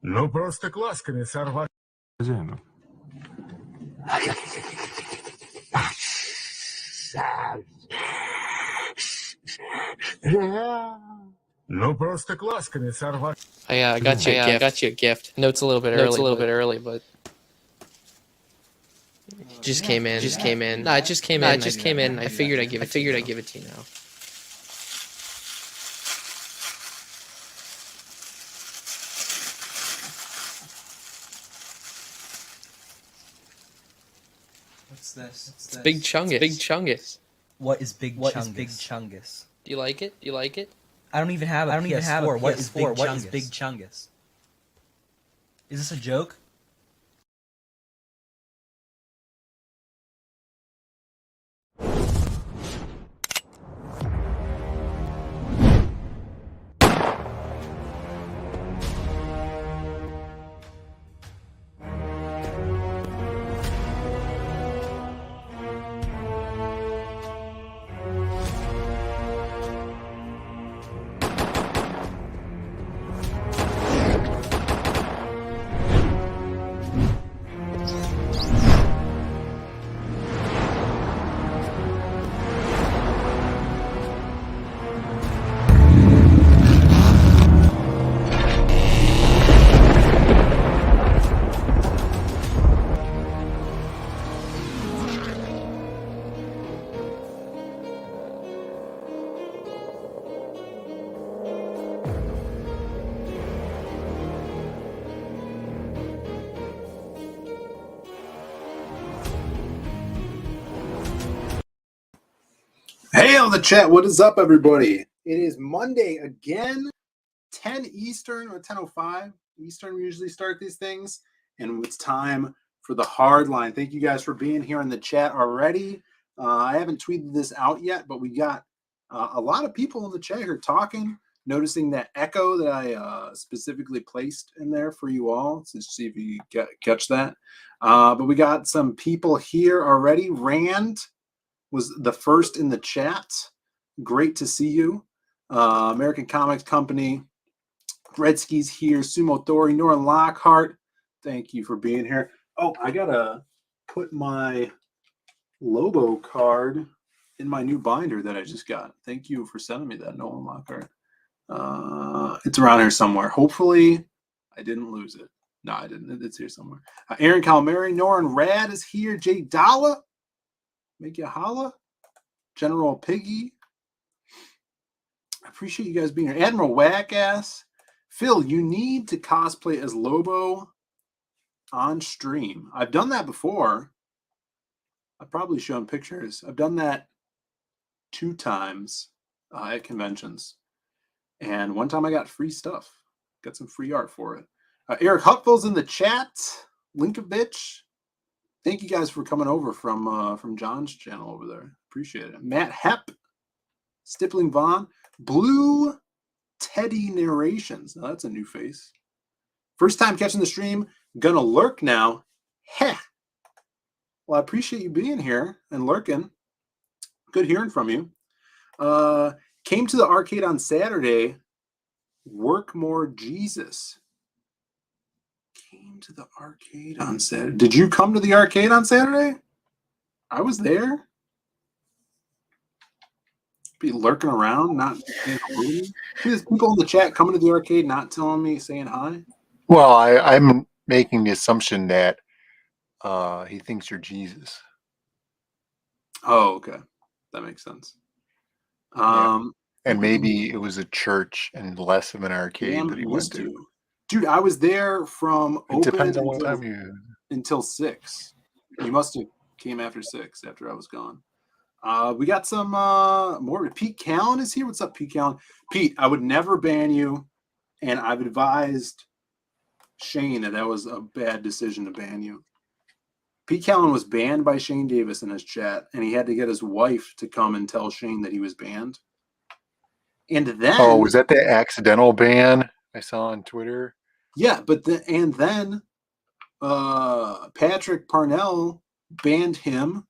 Ну, просто класс, комиссар Ваш. Ну, просто класс, комиссар Ваш. I got you a gift. I know it's a little bit early, but it just came in. No, it just came in. I figured I'd give it to you now. What's this? It's Big Chungus. What is Big Chungus? Do you like it? I don't even have a PS4. What is Big Chungus? Is this a joke? Hey on the chat, what is up, everybody? It is Monday again, 10 Eastern or 10:05 Eastern. We usually start these things, and it's time for the Hardline. Thank you guys for being here in the chat already. I haven't tweeted this out yet, but we got a lot of people in the chat here talking, noticing that echo that I specifically placed in there for you all. So see if you catch that. But we got some people here already. Rand was the first in the chat. Great to see you. American Comics Company, Redskis here, Sumo Thori, Norrin Lockhart. Thank you for being here. Oh, I gotta put my Lobo card in my new binder that I just got. Thank you for sending me that, Nolan Lockhart. It's around here somewhere. Hopefully, I didn't lose it. No, I didn't. It's here somewhere. Aaron Calamari, Norrin Rad is here. Jay Dalla. Make you holla. General Piggy. I appreciate you guys being here. Admiral Wackass. Phil, you need to cosplay as Lobo on stream. I've done that before. I've probably shown pictures. I've done that 2 times at conventions. And one time I got free stuff. Got some free art for it. Eric Huckville's in the chat. Linkovich. Thank you guys for coming over from John's channel over there. Appreciate it. Matt Hepp, Stippling Vaughn, Blue Teddy Narrations. Now that's a new face. First time catching the stream. Gonna lurk now. Heh. Well, I appreciate you being here and lurking. Good hearing from you. Came to the arcade on Saturday. Work more Jesus. Came to the arcade on Saturday. Did you come to the arcade on Saturday? I was there. Be lurking around, not saying hello. There's people in the chat coming to the arcade, not telling me, saying hi. Well, I'm making the assumption that he thinks you're Jesus. Oh, okay. That makes sense. Yeah. And maybe it was a church and less of an arcade that he went to. Dude, I was there from It depends on what time you until 6. You must have came after 6 after I was gone. We got some more. Pete Callen is here. What's up, Pete Callen? Pete, I would never ban you, and I've advised Shane that was a bad decision to ban you. Pete Callen was banned by Shane Davis in his chat, and he had to get his wife to come and tell Shane that he was banned. And then, oh, was that the accidental ban I saw on Twitter? Yeah, but then Patrick Parnell banned him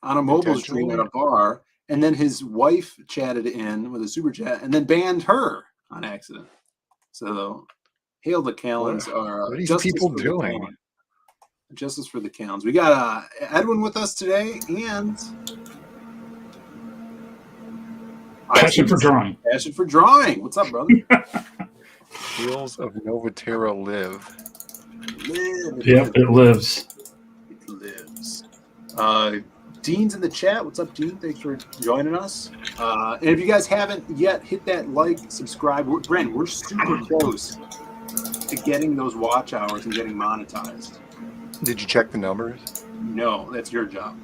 on a mobile stream at a bar, and then his wife chatted in with a super chat and then banned her on accident. So, hail the Callens. What are these people doing? Justice for the Callens. We got Edwin with us today, and Passion for drawing. Passion for drawing. What's up, brother? Wheels of Novatera live. It lives. It lives. Dean's in the chat. What's up, Dean? Thanks for joining us. And if you guys haven't yet, hit that like, subscribe. Brent, we're super close to getting those watch hours and getting monetized. Did you check the numbers? No, that's your job.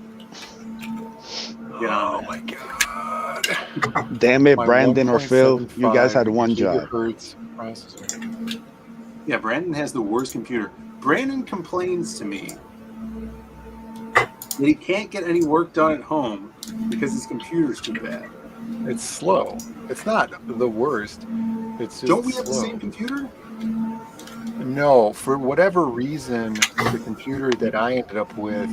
Oh my god. Damn it, Brandon or Phil. You guys had one job. Processor. Yeah, Brandon has the worst computer. Brandon complains to me that he can't get any work done at home because his computer's too bad. It's slow. It's not the worst. It's just Don't we have the slow. same computer? No, for whatever reason, the computer that I ended up with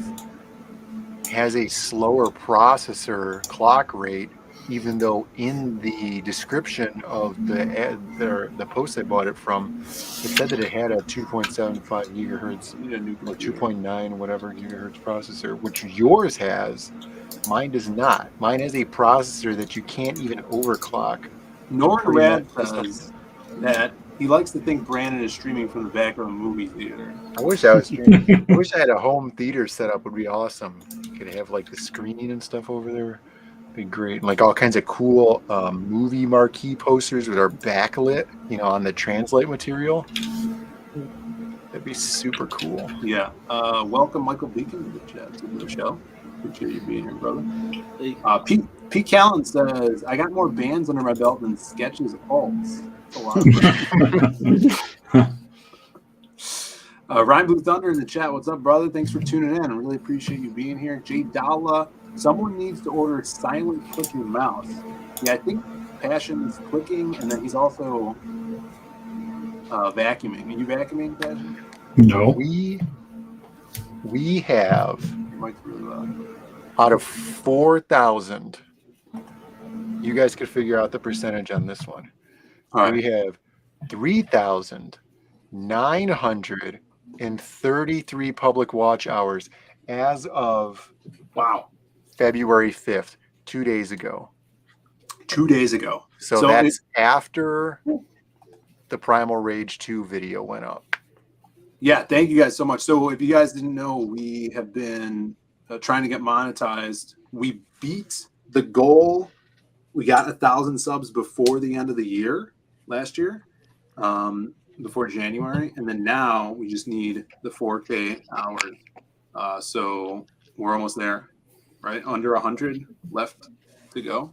has a slower processor clock rate, even though in the description of the post I bought it from, it said that it had a 2.75 gigahertz or 2.9 whatever gigahertz processor, which yours has. Mine does not. Mine has a processor that you can't even overclock. Norton Rad says that he likes to think Brandon is streaming from the back of a movie theater. I wish I was streaming. I wish I had a home theater set up. Would be awesome. Could have like the screening and stuff over there. Be great. And like all kinds of cool movie marquee posters that are backlit, on the translate material. That'd be super cool. Yeah. Welcome, Michael Beacon, to the chat, to the show. Appreciate you being here, brother. Pete Callen says, I got more bands under my belt than sketches of Pulse. That's a lot. Ryan Blue Thunder in the chat. What's up, brother? Thanks for tuning in. I really appreciate you being here. Jay Dalla, someone needs to order silent clicking mouse. Yeah, I think Passion's clicking, and then he's also vacuuming. Are you vacuuming, Passion? No. We have, Mike's really loud. out of 4,000, you guys could figure out the percentage on this one. All right. We have 3,933 public watch hours as of February 5th, 2 days ago. 2 days ago. So that's after the Primal Rage 2 video went up. Yeah, thank you guys so much. So if you guys didn't know, we have been trying to get monetized. We beat the goal. We got 1,000 subs before the end of the year last year, before January. And then now we just need the 4K hours. So we're almost there, right? Under 100 left to go.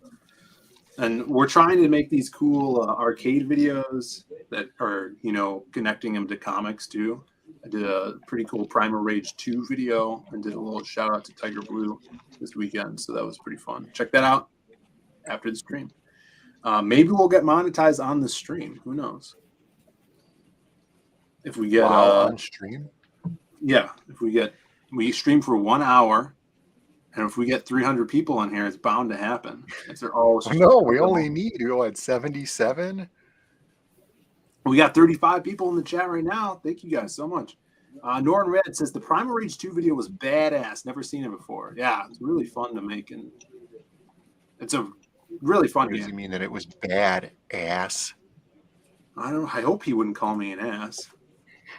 And we're trying to make these cool arcade videos that are, connecting them to comics too. I did a pretty cool Primal Rage 2 video and did a little shout out to Tiger Blue this weekend. So that was pretty fun. Check that out after the stream. Maybe we'll get monetized on the stream. Who knows? If we get on stream? Yeah. If we stream for 1 hour, and if we get 300 people in here, it's bound to happen. They're all no, we only need 77. We got 35 people in the chat right now. Thank you guys so much. Norton Red says the Primal Rage 2 video was badass. Never seen it before. Yeah, it's really fun to make, and it's a really fun game. Does he mean that it was bad ass? I hope he wouldn't call me an ass.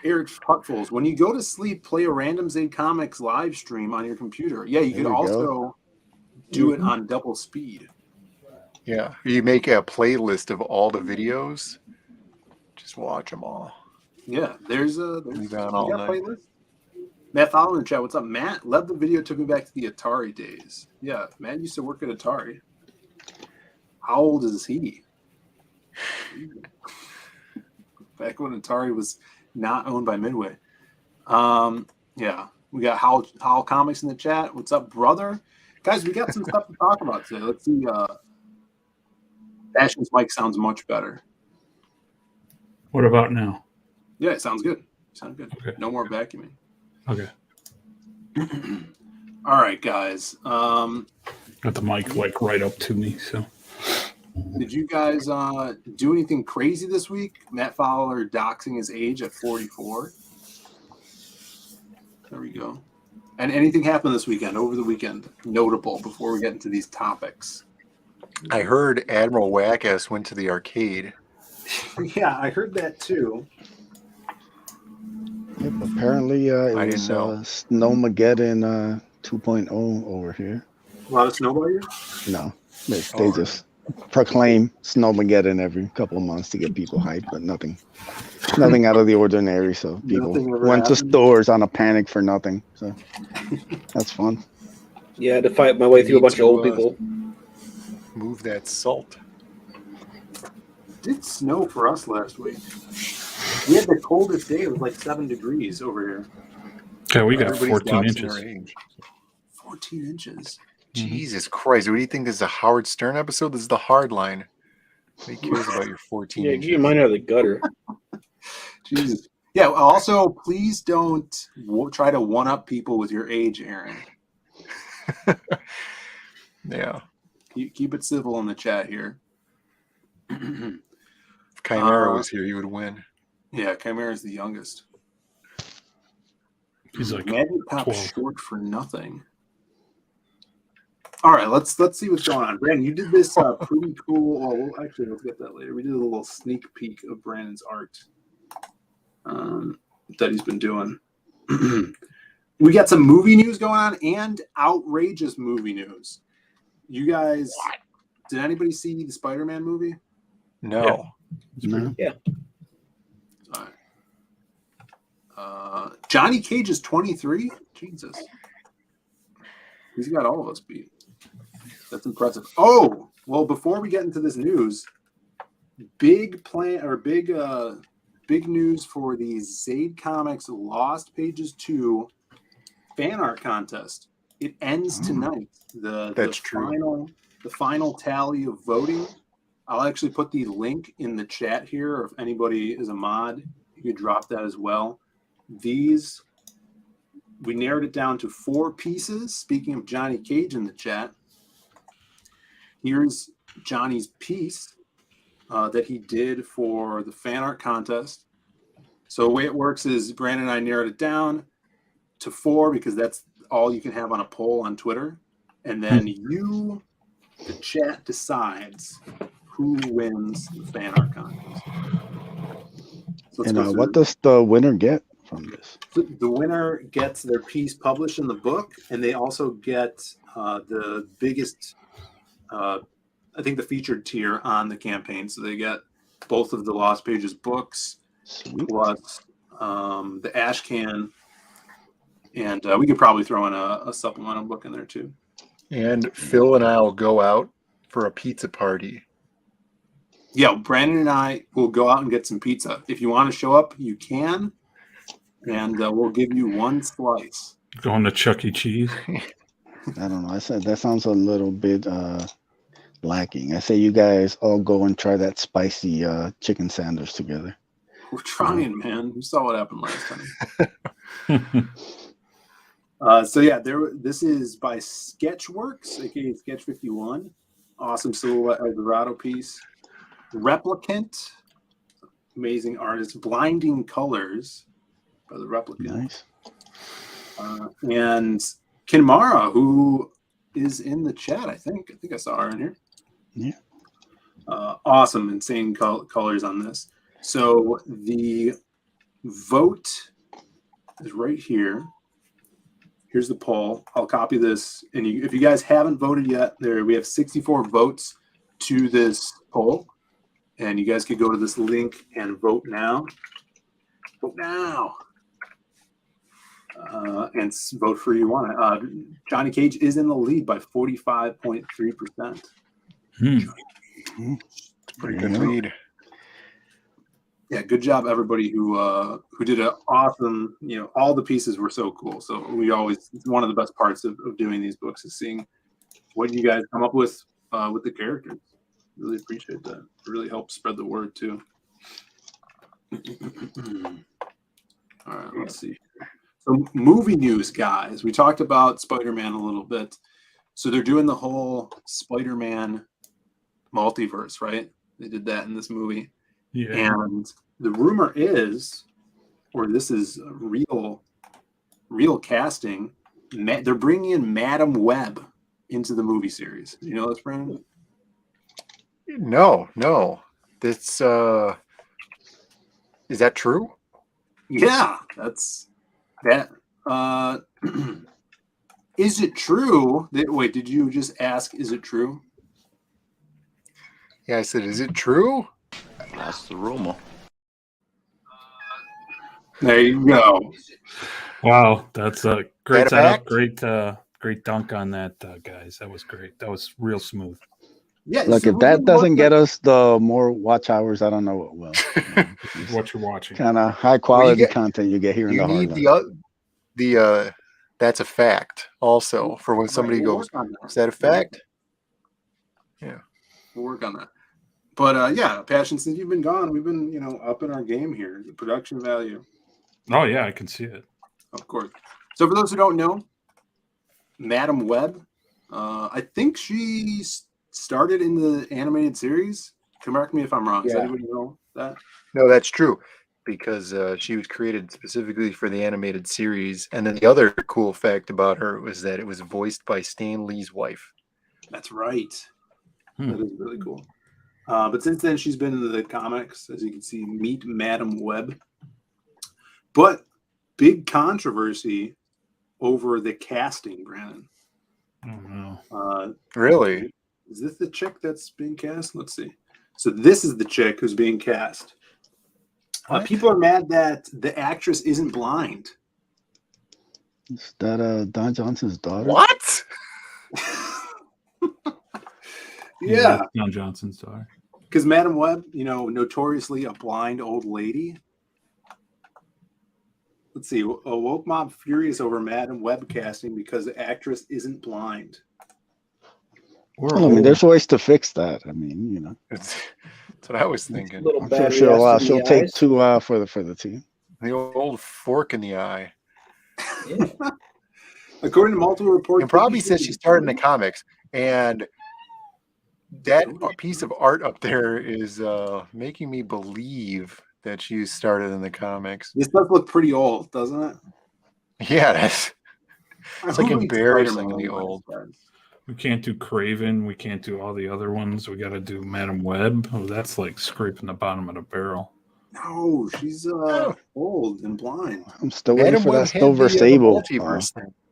Eric Hutfuls, when you go to sleep, play a Random Zaid Comics live stream on your computer. Yeah, you could also do it on double speed. Yeah, you make a playlist of all the videos. Just watch them all. Yeah, there's a playlist. Matt Fowler in the chat. What's up, Matt? Love the video. Took me back to the Atari days. Yeah, Matt used to work at Atari. How old is he? Back when Atari was not owned by Midway. Yeah, we got Howl Comics in the chat. What's up, brother? Guys, we got some stuff to talk about today. Let's see. Ashton's mic sounds much better. What about now? Yeah, it sounds good. Sounds good. Okay. No more vacuuming. Okay. All right, guys. Got the mic like right up to me, so. Did you guys do anything crazy this week? Matt Fowler doxing his age at 44. There we go. And anything happened this weekend, over the weekend, notable before we get into these topics? I heard Admiral Wackass went to the arcade. Yeah, I heard that too. Yep, apparently, I it didn't was Snowmageddon 2.0 over here. A lot of snowball here? No, they just proclaim Snowmageddon every couple of months to get people hyped, but nothing out of the ordinary. So people went to stores on a panic for nothing. So that's fun. Yeah, to fight my way through a bunch of old people. Move that salt. It did snow for us last week. We had the coldest day. It was like 7 degrees over here. Yeah, we got Everybody's 14 doxing inches. their age. 14 inches. Jesus Christ. What do you think? This is a Howard Stern episode? This is the Hardline. Who cares about your 14 Yeah, inches? get your mind out of the gutter. Jesus. Yeah, also, please don't try to one-up people with your age, Aaron. Yeah. Keep it civil in the chat here. If Chimera was here, he would win. Yeah, Chimera is the youngest. He's like Magic Pop 12. short for nothing. All right, let's see what's going on. Brandon, you did this pretty cool. Well, actually, let's get that later. We did a little sneak peek of Brandon's art that he's been doing. We got some movie news going on and outrageous movie news. You guys, did anybody see the Spider-Man movie? No. No. Yeah. All right. Johnny Cage is 23. Jesus, he's got all of us beat. That's impressive. Oh, well, before we get into this news, big news for the Zaid Comics Lost Pages 2 fan art contest. It ends tonight. That's true. The final tally of voting. I'll actually put the link in the chat here. Or if anybody is a mod, you could drop that as well. We narrowed it down to 4 pieces. Speaking of Johnny Cage in the chat, here's Johnny's piece that he did for the fan art contest. So the way it works is Brandon and I narrowed it down to 4 because that's all you can have on a poll on Twitter. And then the chat decides who wins the fan art contest. So And what does the winner get from this? The winner gets their piece published in the book, and they also get the biggest, I think, the featured tier on the campaign. So they get both of the Lost Pages books, Sweet. plus the ash can, and we could probably throw in a supplemental book in there too. And Phil and I will go out for a pizza party. Yeah, Brandon and I will go out and get some pizza. If you want to show up, you can, and we'll give you 1 slice. Going to Chuck E. Cheese. I don't know. I said that sounds a little bit lacking. I say you guys all go and try that spicy chicken sandwich together. We're trying, man. You saw what happened last time. So yeah, this is by Sketchworks, aka Sketch 51. Awesome silhouette Eldorado piece. Replicant, amazing artist. Blinding Colors by the Replicant. Nice. And Kinmara, who is in the chat, I think I saw her in here. Yeah. Awesome, insane colors on this. So the vote is right here. Here's the poll. I'll copy this. And if you guys haven't voted yet, we have 64 votes to this poll. And you guys could go to this link and vote now. Vote now. And vote for who you want. Johnny Cage is in the lead by 45.3%. It's a pretty good lead. Yeah, good job everybody who did an awesome. All the pieces were so cool. So it's one of the best parts of doing these books is seeing what you guys come up with the characters. Really appreciate that. It really helps spread the word too. All right, let's see. So movie news, guys. We talked about Spider-Man a little bit. So they're doing the whole Spider-Man multiverse, right? They did that in this movie. Yeah. And the rumor is, or this is real casting, they're bringing in Madam Web into the movie series. You know this, Brandon? No. That's is that true? Yeah, that's that. Is it true that, wait, did you just ask, is it true? Yeah, I said, is it true? That's the rumor. There you go. Wow, that's a great That a setup. fact? Great dunk on that, guys. That was great. That was real smooth. Yeah. Look, so if that doesn't get us the more watch hours, I don't know what will. What you're watching. Kind of high quality content you get here in You the need Hardline. the that's a fact also for when somebody we'll goes, work on that. is that a fact? Yeah. We'll work on that. But yeah, Passion, since you've been gone, we've been, upping our game here. The production value. Oh yeah, I can see it. Of course. So for those who don't know, Madam Web, I think she started in the animated series. Correct me if I'm wrong. Does Yeah. anybody know that? No, that's true. Because she was created specifically for the animated series. And then the other cool fact about her was that it was voiced by Stan Lee's wife. That's right. That is really cool. But since then, she's been in the comics. As you can see, meet Madam Web. But big controversy over the casting, Brandon. Oh no. Really? Is this the chick that's being cast? Let's see. So this is the chick who's being cast. People are mad that the actress isn't blind. Is that Don Johnson's daughter? What? Yeah. Don Johnson's daughter. Because Madam Web, notoriously a blind old lady. Let's see. A woke mob furious over Madam Web casting because the actress isn't blind. Well, I mean, there's ways to fix that. I mean, That's what I was thinking. I'm sure she'll take two for the team. The old fork in the eye. Yeah. According to multiple reports, And probably says she started in the comics. And that piece of art up there is making me believe that she started in the comics. This does look pretty old, doesn't it? Yeah, it's like Who reads embarrassingly Spider-Man old. We can't do Craven. We can't do all the other ones. We got to do Madam Web. Oh, that's like scraping the bottom of the barrel. No, she's old and blind. I'm still waiting for that Silver Sable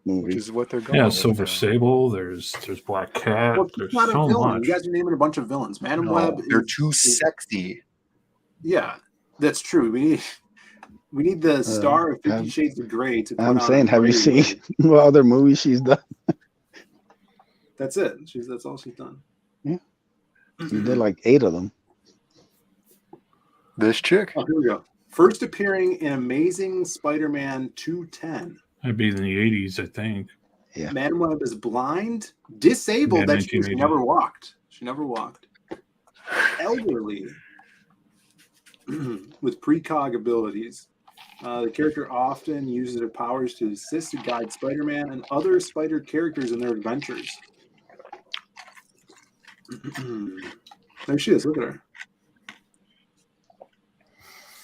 movie. Which is what they're going Yeah, with. Silver Sable. There's Black Cat. Well, There's she's not a so villain. much. You guys are naming a bunch of villains. Madam No, Web. they're too sexy. Yeah, that's true. We need the star of 50 Shades of Grey to. I'm saying, have you seen what other movies she's done? That's it. That's all she's done. Yeah, she did like 8 of them. This chick. Oh, here we go. First appearing in Amazing Spider-Man 210. That'd be in the 80s, I think. Yeah. Madam Web is blind, disabled, Yeah, that she 1980. never walked. She never walked. Elderly, with precog abilities. The character often uses her powers to assist and guide Spider-Man and other spider characters in their adventures. There she is. Look at her.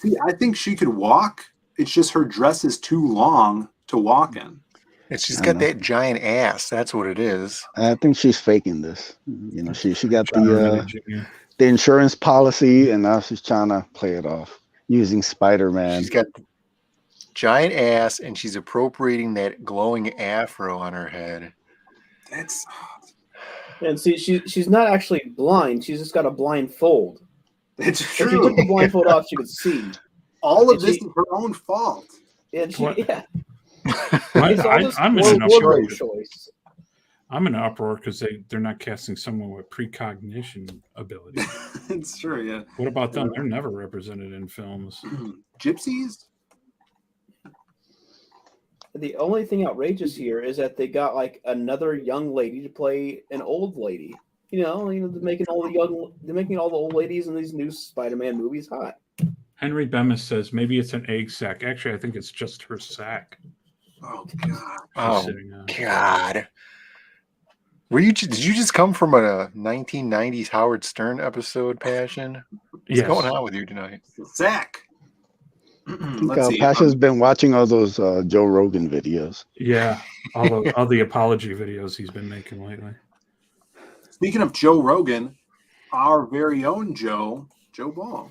See, I think she could walk. It's just her dress is too long to walk in. And she's got that giant ass. That's what it is. I think she's faking this. She got the insurance policy, and now she's trying to play it off using Spider-Man. She's got the giant ass, and she's appropriating that glowing afro on her head. That's. And see, she's not actually blind. She's just got a blindfold. It's If you true. took the blindfold off, she could see. All of And this she- is her own fault. And she, What? yeah. It's all just I'm in an uproar. wardrobe choice. I'm in an uproar because they're not casting someone with precognition ability. It's true, yeah. What about them? They're never represented in films. Gypsies? The only thing outrageous here is that they got like another young lady to play an old lady. They're making all the old ladies in these new Spider-Man movies hot. Henry Bemis says maybe it's an egg sack. Actually, I think it's just her sack. Oh God. Oh sitting on. God. Did you just come from a 1990s Howard Stern episode, Passion? What's Yes. going on with you tonight? Zach. I think Let's see. Pasha's been watching all those Joe Rogan videos. Yeah, all the apology videos he's been making lately. Speaking of Joe Rogan, our very own Joe Ball.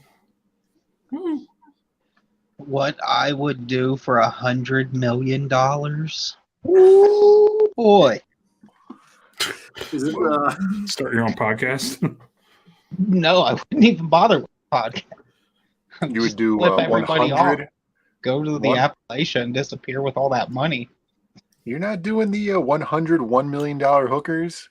What I would do for $100 million? Ooh, boy. Is this Start your own podcast? No, I wouldn't even bother with a podcast. You would do flip everybody 100. off. Go to the Appalachia and disappear with all that money. You're not doing the $101 million hookers?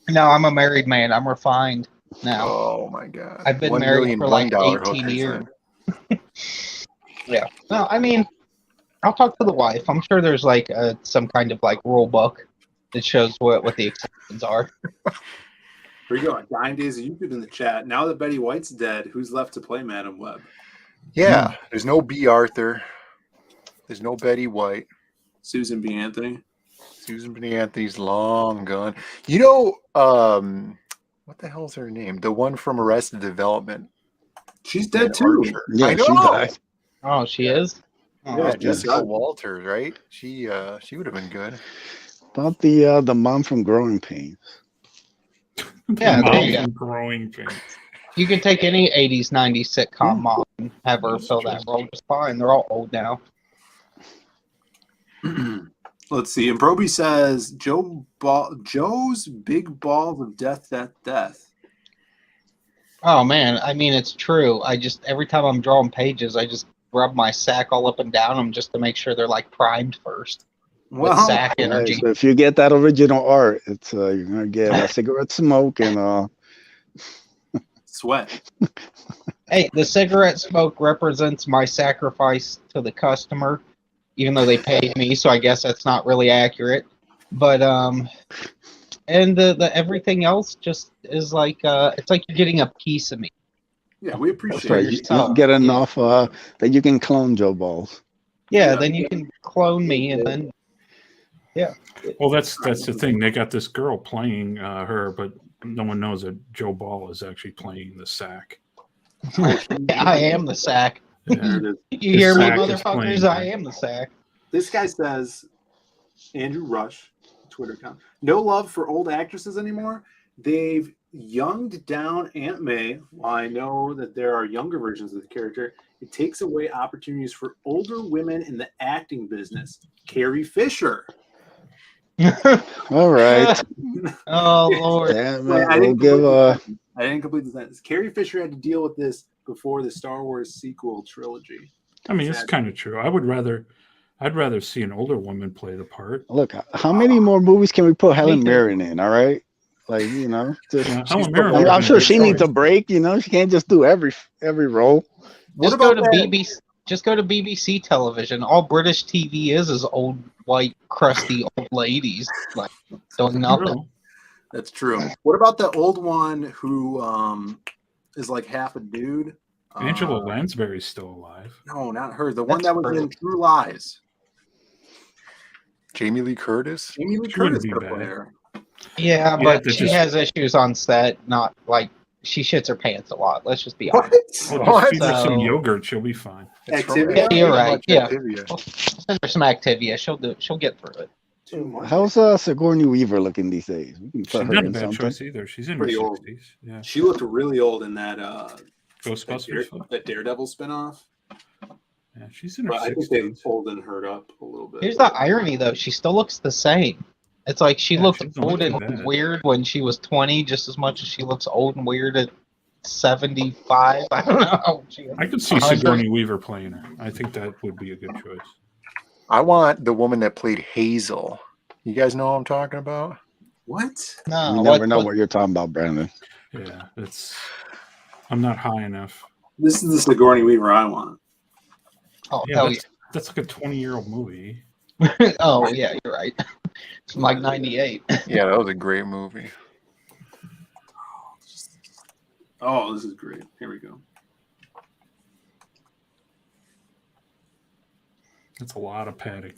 No, I'm a married man. I'm refined now. Oh my God. I've been $1 married million for like $1 18 hookers, years. then. Yeah. No, I mean, I'll talk to the wife. I'm sure there's like some kind of like rule book that shows what the exceptions are. Here we go. Dying Days of YouTube in the chat. Now that Betty White's dead, who's left to play Madam Web? Yeah, there's no B. Arthur. There's no Betty White. Susan B. Anthony. Susan B. Anthony's long gone. You know, what the hell's her name? The one from Arrested Development. She's dead too. Archer. Yeah, I know. she died. Oh, she is? Oh, Yeah, Yeah, Jessica Walters, right? She would have been good. About the mom from Growing Pains. Yeah, there you go. Growing pains. You can take any 80s, 90s sitcom mom and have her fill that role just fine. They're all old now. Let's see. And Proby says Joe's big balls of death. Oh, man. I mean, it's true. Every time I'm drawing pages, I just rub my sack all up and down them just to make sure they're like primed first. With sack energy. So if you get that original art, it's you're gonna get a cigarette smoke and sweat. Hey, the cigarette smoke represents my sacrifice to the customer, even though they paid me, so I guess that's not really accurate. But and the everything else just is like it's like you're getting a piece of me. Yeah, we appreciate that's right. it. You get enough that you can clone Joe Balls. Yeah, then you can clone me, and then yeah. Well, that's the thing. They got this girl playing her, but no one knows that Joe Ball is actually playing the sack. I am the sack. Yeah. You hear me, sack is motherfuckers? playing. I am the sack. This guy says, Andrew Rush, Twitter account, no love for old actresses anymore. They've younged down Aunt May. While I know that there are younger versions of the character, it takes away opportunities for older women in the acting business. Carrie Fisher. All right. Oh Lord. Damn Wait, it. I We'll didn't complete the sentence. Carrie Fisher had to deal with this before the Star Wars sequel trilogy. I mean, it's kind of true. I'd rather see an older woman play the part. Look, how many more movies can we put Helen Mirren in? All right, like just, Helen Mirren. I'm sure she needs a break. You know, she can't just do every role. Just go to BBC. Just go to BBC television. All British TV is old, white, crusty old ladies like doing nothing. That's true. What about the old one who is like half a dude? Angela Lansbury's still alive. No, not her. The one that was in True Lies. Jamie Lee Curtis. Jamie Lee She wouldn't Curtis be could bad. play her. Yeah, Yeah, but that she just- has issues on set. Not like she shits her pants a lot. Let's just be honest. Well, What? just feed her some So- yogurt. She'll be fine. It's from Activia? Yeah, you're How right. much Yeah. Activia? Send her some Activia. She'll get through it. Too much. How's Sigourney Weaver looking these days? We can She's put her not a in bad something. choice either. She's in her Pretty old. 60s. Yeah. She looked really old in that Ghostbusters. that Daredevil spinoff. Yeah, she's in her But I think they've 60s. olden her up a little bit. Here's the irony, though. She still looks the same. It's like she Yeah, looked she doesn't old look and too bad. weird when she was 20, just as much as she looks old and weird at 75. I don't know. I could see 100. Sigourney Weaver playing her. I think that would be a good choice. I want the woman that played Hazel. You guys know what I'm talking about? What? No, We never know what you're talking about, Brandon. Yeah, I'm not high enough. This is the Sigourney Weaver I want. Oh, Yeah, hell that's like a 20-year-old movie. yeah. Oh, yeah, you're right. It's from like 98. Yeah, that was a great movie. Oh, this is great. Here we go. That's a lot of padding.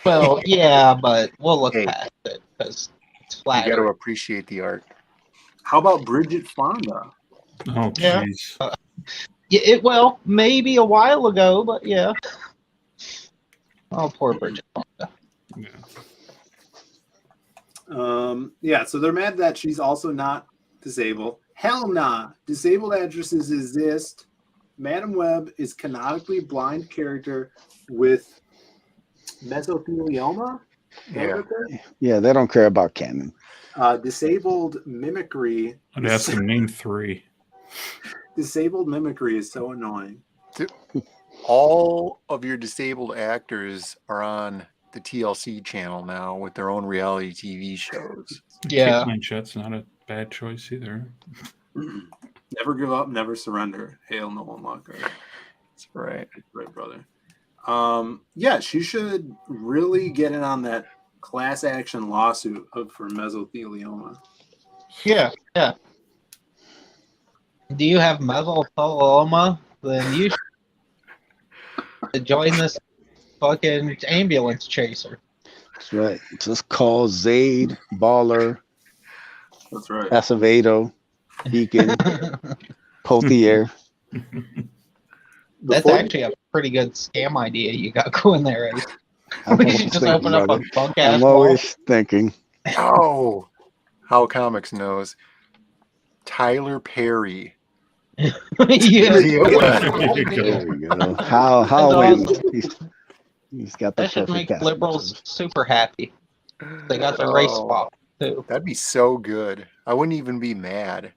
Well, yeah, but we'll look Hey. past it because it's You got to flattering. appreciate the art. How about Bridget Fonda? Oh, Yeah. jeez. Yeah, well, maybe a while ago, but yeah. Oh, poor Bridget Fonda. Yeah. So they're mad that she's also not disabled. Hell nah. Disabled actresses exist. Madam Web is canonically blind character with mesothelioma. Yeah. Yeah, they don't care about canon. Disabled mimicry. I'd ask them name 3. Disabled mimicry is so annoying. All of your disabled actors are on the TLC channel now with their own reality TV shows. Yeah. Kate Blanchett's not a bad choice either. Never give up, never surrender. Hail Nolan Lockhart. That's right. That's right, brother. Yeah, she should really get in on that class action lawsuit for mesothelioma. Yeah. Do you have mesothelioma? Then you should join this fucking ambulance chaser. That's right. Just call Zayd, Baller, That's right. Acevedo, Deacon, Pothier. That's actually a pretty good scam idea you got going there, Eddie. We should just open up a bunk ass I'm wall. always thinking. Oh, how comics knows. Tyler Perry. Yeah. There we go. How when he's got the That should perfect make cast. liberals super happy. They got the race swap too. That'd be so good. I wouldn't even be mad.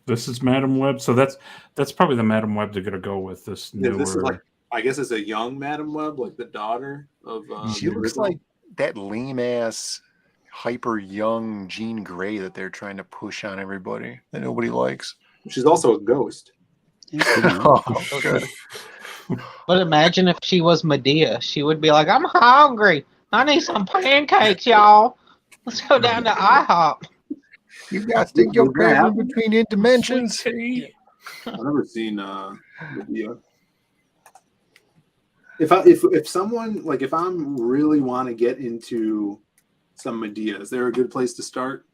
This is Madam Web, so that's probably the Madam Web they're gonna go with. This Yeah, newer. this is like, I guess it's a young Madam Web, like the daughter of. She the looks original. like that lame ass, hyper young Jean Grey that they're trying to push on everybody that nobody likes. She's also a ghost. Oh, good. But imagine if she was Medea. She would be like, I'm hungry. I need some pancakes, y'all. Let's go down to IHOP. You got to stick your family between dimensions. I've never seen Medea. If someone like if I'm really want to get into some Medea, is there a good place to start?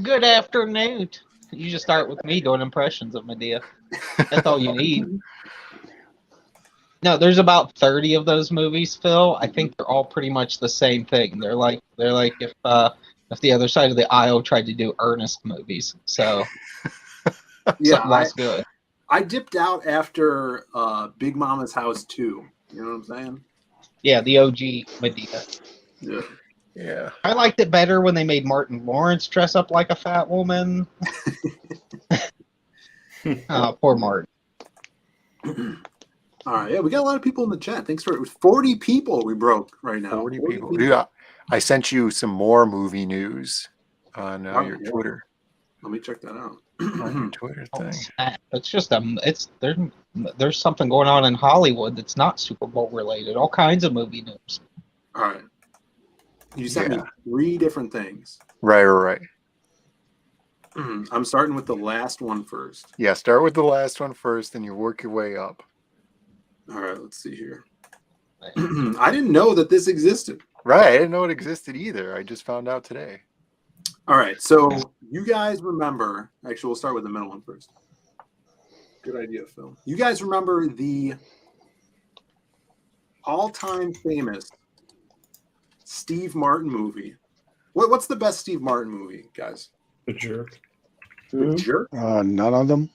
Good afternoon. You just start with me doing impressions of Medea. That's all you need. No, there's about 30 of those movies, Phil. I think they're all pretty much the same thing. They're like if the other side of the aisle tried to do Ernest movies. So Yeah, something else good. I dipped out after Big Mama's House 2. You know what I'm saying? Yeah, the OG Medea. Yeah. Yeah. I liked it better when they made Martin Lawrence dress up like a fat woman. Oh, poor Martin. All right, yeah, we got a lot of people in the chat. Thanks for it. 40 people we broke right now. 40 people. Dude, I sent you some more movie news on your yeah. Twitter. Let me check that out. On your Twitter Oh, thing. snap. It's just there's something going on in Hollywood that's not Super Bowl related. All kinds of movie news. All right. You sent me 3 different things. Right. I'm starting with the last one first. Yeah, start with the last one first, and you work your way up. All right, let's see here. I didn't know that this existed. Right, I didn't know it existed either. I just found out today. All right, so you guys remember, actually, we'll start with the middle one first. Good idea, Phil. You guys remember the all-time famous Steve Martin movie? What's the best Steve Martin movie, guys? The Jerk. The Jerk? None of them.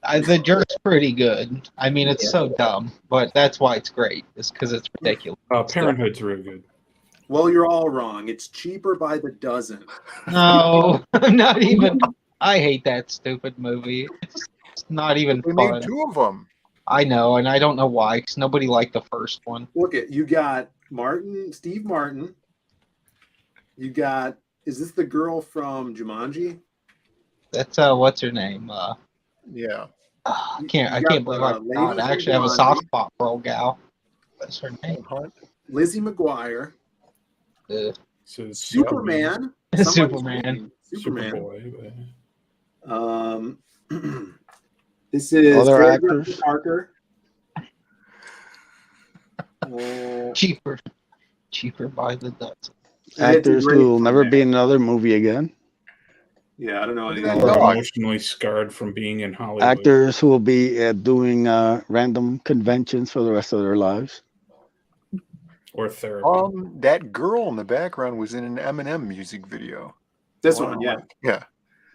The Jerk's pretty good. I mean, it's so dumb, but that's why it's great. It's because it's ridiculous. Parenthood's real good. Well, you're all wrong. It's cheaper by the dozen. No, not even. I hate that stupid movie. It's not even They fun. made 2 of them. I know, and I don't know why, because nobody liked the first one. Look at you got Steve Martin. You got, is this the girl from Jumanji? That's what's her name? Yeah. I can't You got, believe I lady forgot. I from actually have a Jumanji. soft spot for old gal. What's her name? Lizzie McGuire. So it's Superman. Superman. Superman. This is Other Sarah actors? Jessica Parker. Cheaper by the dozen. Actors who will never be in another movie again. Yeah, I don't know any of Or that. emotionally scarred from being in Hollywood. Actors who will be doing random conventions for the rest of their lives. Or therapy. That girl in the background was in an Eminem music video. This one, yeah. Yeah.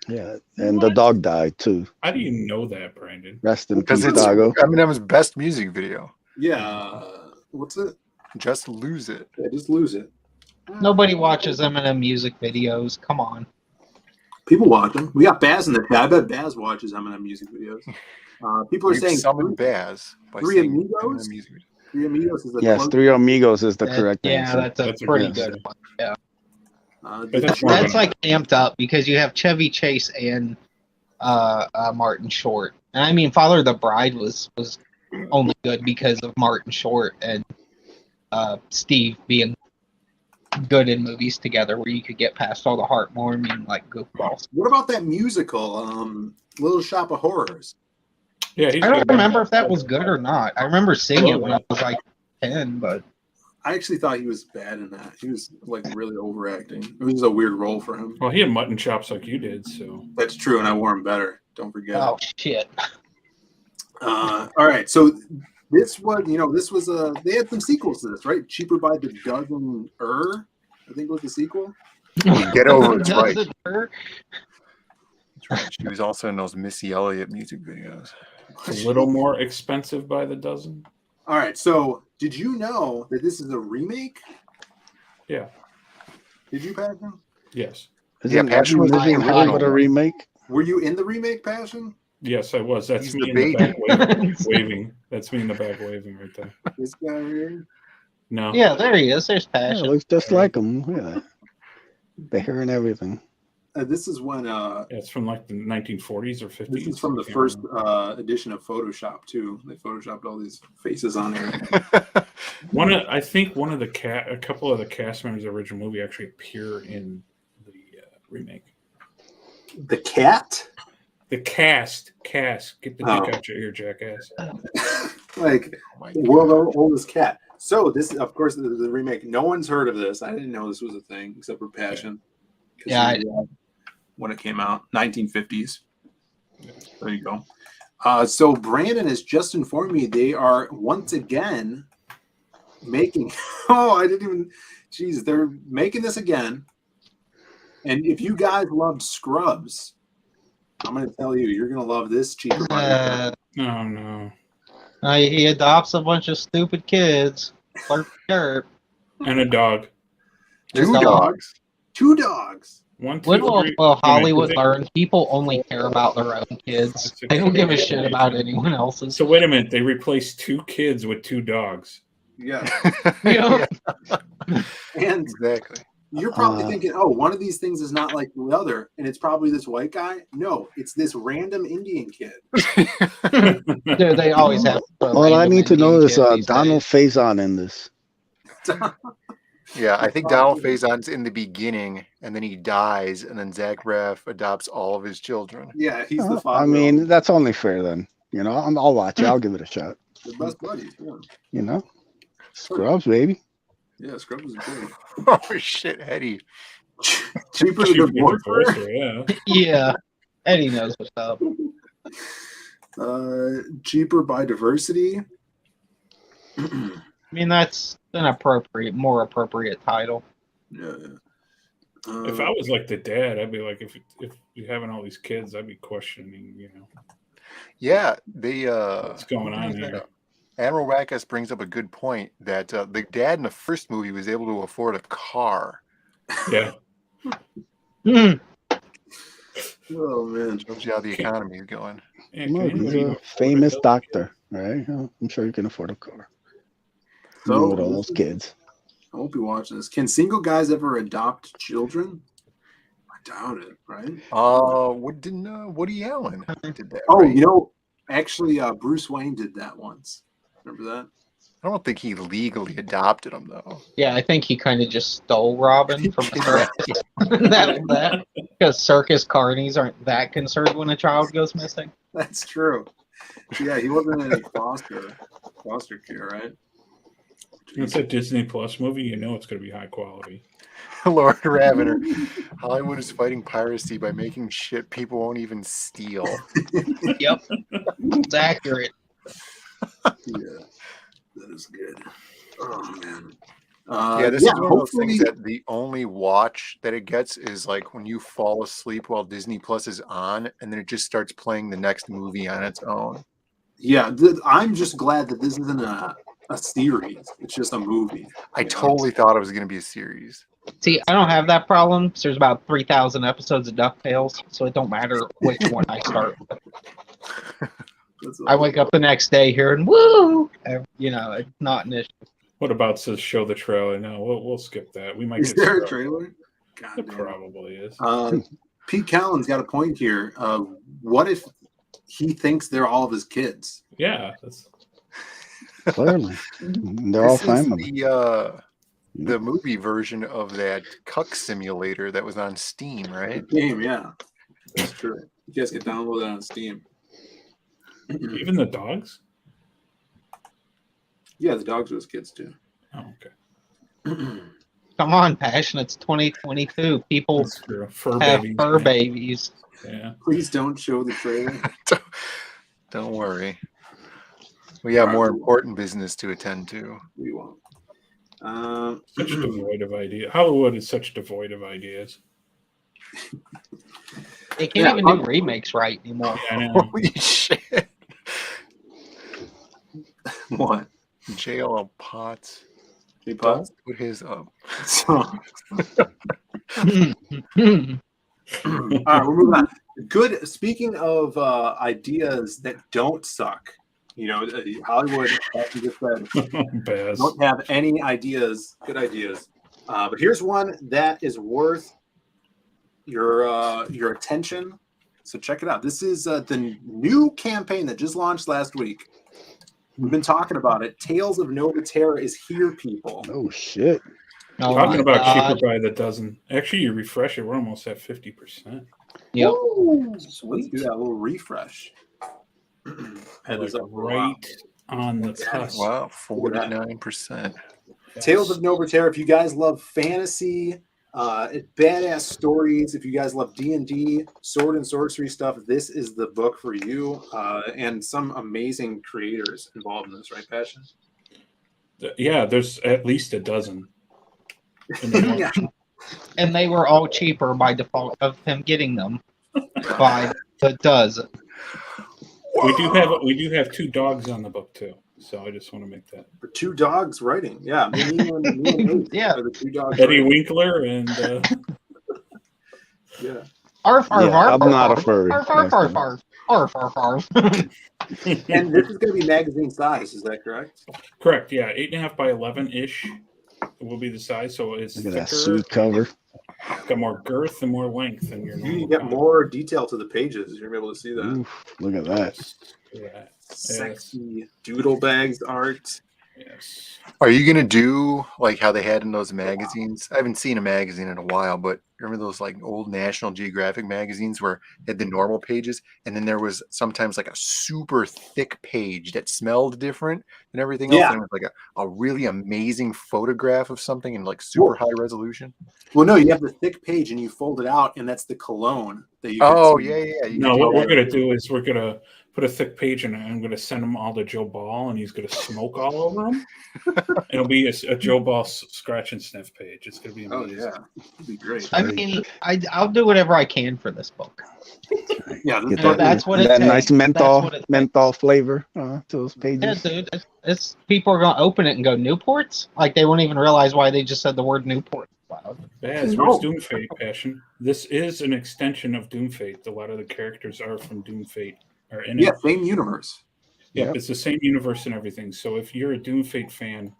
Yeah, and the dog died too. How do you know that, Brandon? Rest in Because peace, it's Dago. Eminem's best music video. Yeah. What's it? Just Lose It. Yeah, just lose it. Nobody watches Eminem music videos. Come on. People watch them. We got Baz in the chat. I bet Baz watches Eminem music videos. People are We've saying summoned Baz by Three saying Amigos. Eminem music video. Three Amigos is the Yes, close. Three Amigos is the correct answer. Yeah, that's a pretty good one. Yeah. That's like amped up because you have Chevy Chase and Martin Short. And I mean, Father of the Bride was only good because of Martin Short and Steve being good in movies together where you could get past all the heartwarming like goofballs. What about that musical, Little Shop of Horrors? Yeah, I don't remember if that was good or not. I remember seeing it when I was like 10, but I actually thought he was bad in that. He was like really overacting. It was a weird role for him. Well, he had mutton chops like you did, so That's true, and I wore him better. Don't forget. oh shit. All right, so this was, they had some sequels to this, right? Cheaper by the Dozen, I think was the sequel. Get over it's right. Does it hurt? That's right. She was also in those Missy Elliott music videos. a little more expensive by the dozen. All right, so did you know that this is a remake? Yeah. Did you, Passion? Yes. Isn't Passion was the every movie in Hollywood a original. remake? Were you in the remake, Passion? Yes, I was. That's He's me the in the back baby. waving. That's me in the back waving right there. This guy here? No. Yeah, there he is. There's Yeah, Passion. looks just like him. Yeah. The hair and everything. This is when Yeah, it's from like the 1940s or 50s. this is from the I can't first remember. edition of Photoshop too. They photoshopped all these faces on there. A couple of the cast members of the original movie actually appear in the remake. The cat? The cast. Get the Oh. dick out your ear, jackass. Like the world's oldest cat. So this, of course, the remake. No one's heard of this. I didn't know this was a thing except for Passion. 'Cause Yeah, when it came out, 1950s. There you go. So Brandon has just informed me they are once again making. Oh, I didn't even. Jeez, they're making this again. And if you guys loved Scrubs, I'm going to tell you, you're going to love this cheaper. Oh no. He adopts a bunch of stupid kids. Dirt. And a dog. Two dogs. Two dogs. One, two, When will three. Hollywood Wait, learn people only care about their own kids? They don't give a shit about anyone else's. So wait a minute. They replaced 2 kids with 2 dogs. Yeah. Yeah. And Exactly. you're probably thinking, oh, one of these things is not like the other, and it's probably this white guy. No, it's this random Indian kid. They always have. All I need to know is Indian kids these Donald days. Faison in this. Yeah, I think Donald Faison's in the beginning, and then he dies, and then Zach Braff adopts all of his children. Yeah, he's the father. I mean, that's only fair then. You know, I'll watch it. I'll give it a shot. the best buddies. Yeah, You know, Scrubs, baby. yeah, Scrubs is good. Oh shit, Eddie. Cheaper Cheaper than divorce. divorce, yeah. Yeah, Eddie knows what's up. Cheaper by diversity. I mean, that's an more appropriate title. Yeah. If I was like the dad, I'd be like, if you're having all these kids, I'd be questioning, Yeah, they what's going on here. Admiral Rackus brings up a good point that the dad in the first movie was able to afford a car. Yeah. Oh man, Shows you how the economy is going. Yeah, Come can on, he's anybody a afford famous it? doctor, right? I'm sure you can afford a car. So, With all those kids. I won't be watching this. Can single guys ever adopt children? I doubt it, right? Woody Allen did that? Oh, right? actually, Bruce Wayne did that once. Remember that? I don't think he legally adopted him though. Yeah, I think he kind of just stole Robin from a circus. that because circus carnies aren't that concerned when a child goes missing. That's true. Yeah, he wasn't in a foster care, right? It's a Disney Plus movie. You know it's going to be high quality. Lord Ravener. Hollywood is fighting piracy by making shit people won't even steal. Yep. It's accurate. Yeah, that is good. Oh man. This is one of those things that the only watch that it gets is like when you fall asleep while Disney Plus is on, and then it just starts playing the next movie on its own. Yeah, I'm just glad that this isn't a series. It's just a movie. I totally thought it was going to be a series. See, I don't have that problem. There's about 3,000 episodes of DuckTales, so it don't matter which one I start with. I wake up the next day hearing "woo," it's not an issue. What about to show the trailer? No, we'll skip that. We might. Is there a trailer? It probably is. Pete Callen's got a point here. What if he thinks they're all of his kids? Yeah, that's clearly they're all family. The movie version of that Cuck Simulator that was on Steam, right? Game, yeah, that's true. You guys can download that on Steam. Even the dogs? Yeah, the dogs are his kids too. Oh, okay. Come on, Passion. It's 2022. People have fur babies. Yeah. Please don't show the trailer. Don't worry. We have more important business to attend to. We won't. Such devoid of ideas. Hollywood is such devoid of ideas. They can't even do remakes right anymore. Yeah, I know. Holy shit. What? JLL Potts. He Potts? Put his up. All right, we'll move on. Good. Speaking of ideas that don't suck, Hollywood, as you just said, don't have any ideas, good ideas. But here's one that is worth your attention. So check it out. This is the new campaign that just launched last week. We've been talking about it. Tales of Nova Terra is here, people. Oh shit! Talking about cheaper by the dozen. Actually, you refresh it. We're almost at 50%. Yep. Sweet. Let's do that little refresh. Head is up right on the cusp. Wow, 49%. Tales of Nova Terra. If you guys love fantasy, badass stories, if you guys love D&D, sword and sorcery stuff, this is the book for you. And some amazing creators involved in this, right, Passion? Yeah, there's at least a dozen. Yeah. And they were all cheaper by default of him getting them by the dozen. We do have two dogs on the book too, so I just want to make that. For two dogs writing, yeah. Me and Nate yeah. are the two dogs. Eddie Winkler and yeah. Arf, arf, arf, I'm not a furry. Arf, arf, arf, arf, arf, arf, arf. And this is going to be magazine size, is that correct? Correct. Yeah, 8.5 by 11 ish will be the size. So it's Look at thicker, that sweet cover. got more girth and more length than your normal. You get more detail to the pages. You're able to see that. Oof, look at that. Yeah. Sexy doodle bags art. Yes. Are you going to do like how they had in those magazines? I haven't seen a magazine in a while, but remember those like old National Geographic magazines where they had the normal pages and then there was sometimes like a super thick page that smelled different than everything else? Yeah. And it was like a really amazing photograph of something in like super high resolution. Well, no, you have the thick page and you fold it out, and that's the cologne that you. Yeah. No, what we're going to do is we're going to put a thick page in it, and I'm going to send them all to Joe Ball, and he's going to smoke all over them. It'll be a Joe Ball scratch and sniff page. It's going to be amazing. Oh, yeah. It'd be great. I mean, I'll do whatever I can for this book. Yeah, Get that's what it that takes. nice menthol flavor to those pages. Yeah, dude. It's people are going to open it and go, Newports? Like, they won't even realize why they just said the word Newport. Wow. Baz, where's Doomfate, Passion? This is an extension of Doomfate. A lot of the characters are from Doomfate. Are in it. Same universe. Yeah, it's the same universe and everything. So if you're a Doomfate fan,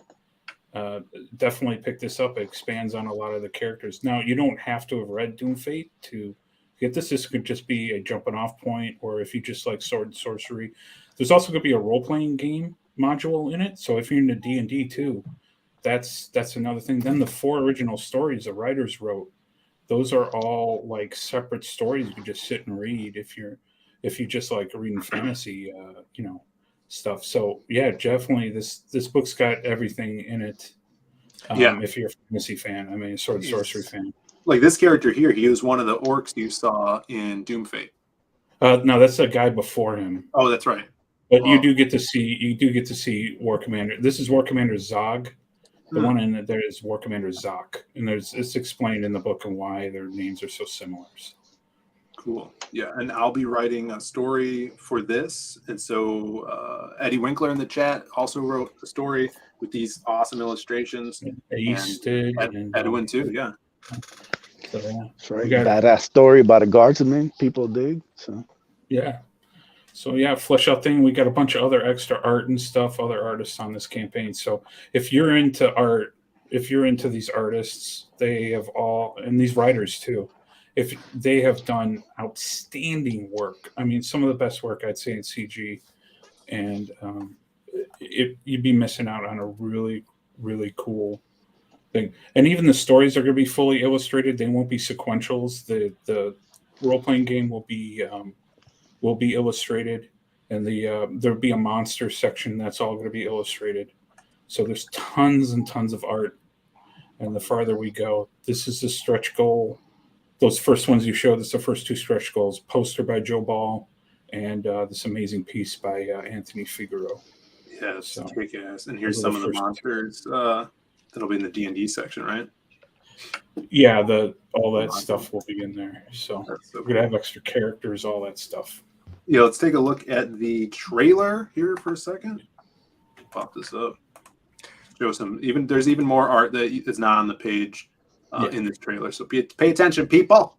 definitely pick this up. It expands on a lot of the characters. Now, you don't have to have read Doomfate to get this. This could just be a jumping off point, or if you just like sword and sorcery. There's also going to be a role-playing game module in it. So if you're into D&D too, that's another thing. Then the 4 original stories the writers wrote, those are all like separate stories you can just sit and read if you just like reading fantasy, stuff. So yeah, definitely this book's got everything in it. If you're a fantasy fan, I mean, sword and sorcery fan. Like this character here, he was one of the orcs you saw in Doomfate. No, that's a guy before him. Oh, that's right. But you do get to see War Commander. This is War Commander Zog. The one in there is War Commander Zok, and it's explained in the book and why their names are so similar. Cool. Yeah, and I'll be writing a story for this, and so Eddie Winkler in the chat also wrote a story with these awesome illustrations. And Edwin too. Yeah. So, yeah. That's right. Badass story about a guardsman. People dig. So. Yeah. So yeah, Flesh Out thing. We got a bunch of other extra art and stuff, other artists on this campaign. So if you're into art, if you're into these artists, they have all, and these writers too, if they have done outstanding work. I mean, some of the best work I'd say in CG, and you'd be missing out on a really, really cool thing. And even the stories are going to be fully illustrated. They won't be sequentials. The role-playing game will be illustrated, and there'll be a monster section that's all going to be illustrated. So there's tons and tons of art, and the farther we go, this is the stretch goal. Those first ones you showed, that's the first two stretch goals: poster by Joe Ball, and this amazing piece by Anthony Figueroa. Yeah, it's kick-ass. And here's some of the monsters that'll be in the D&D section, right? Yeah, all that stuff will be in there. So we're gonna have extra characters, all that stuff. Yeah, let's take a look at the trailer here for a second. Pop this up. Show some. There's even more art that is not on the page in this trailer. So pay attention, people.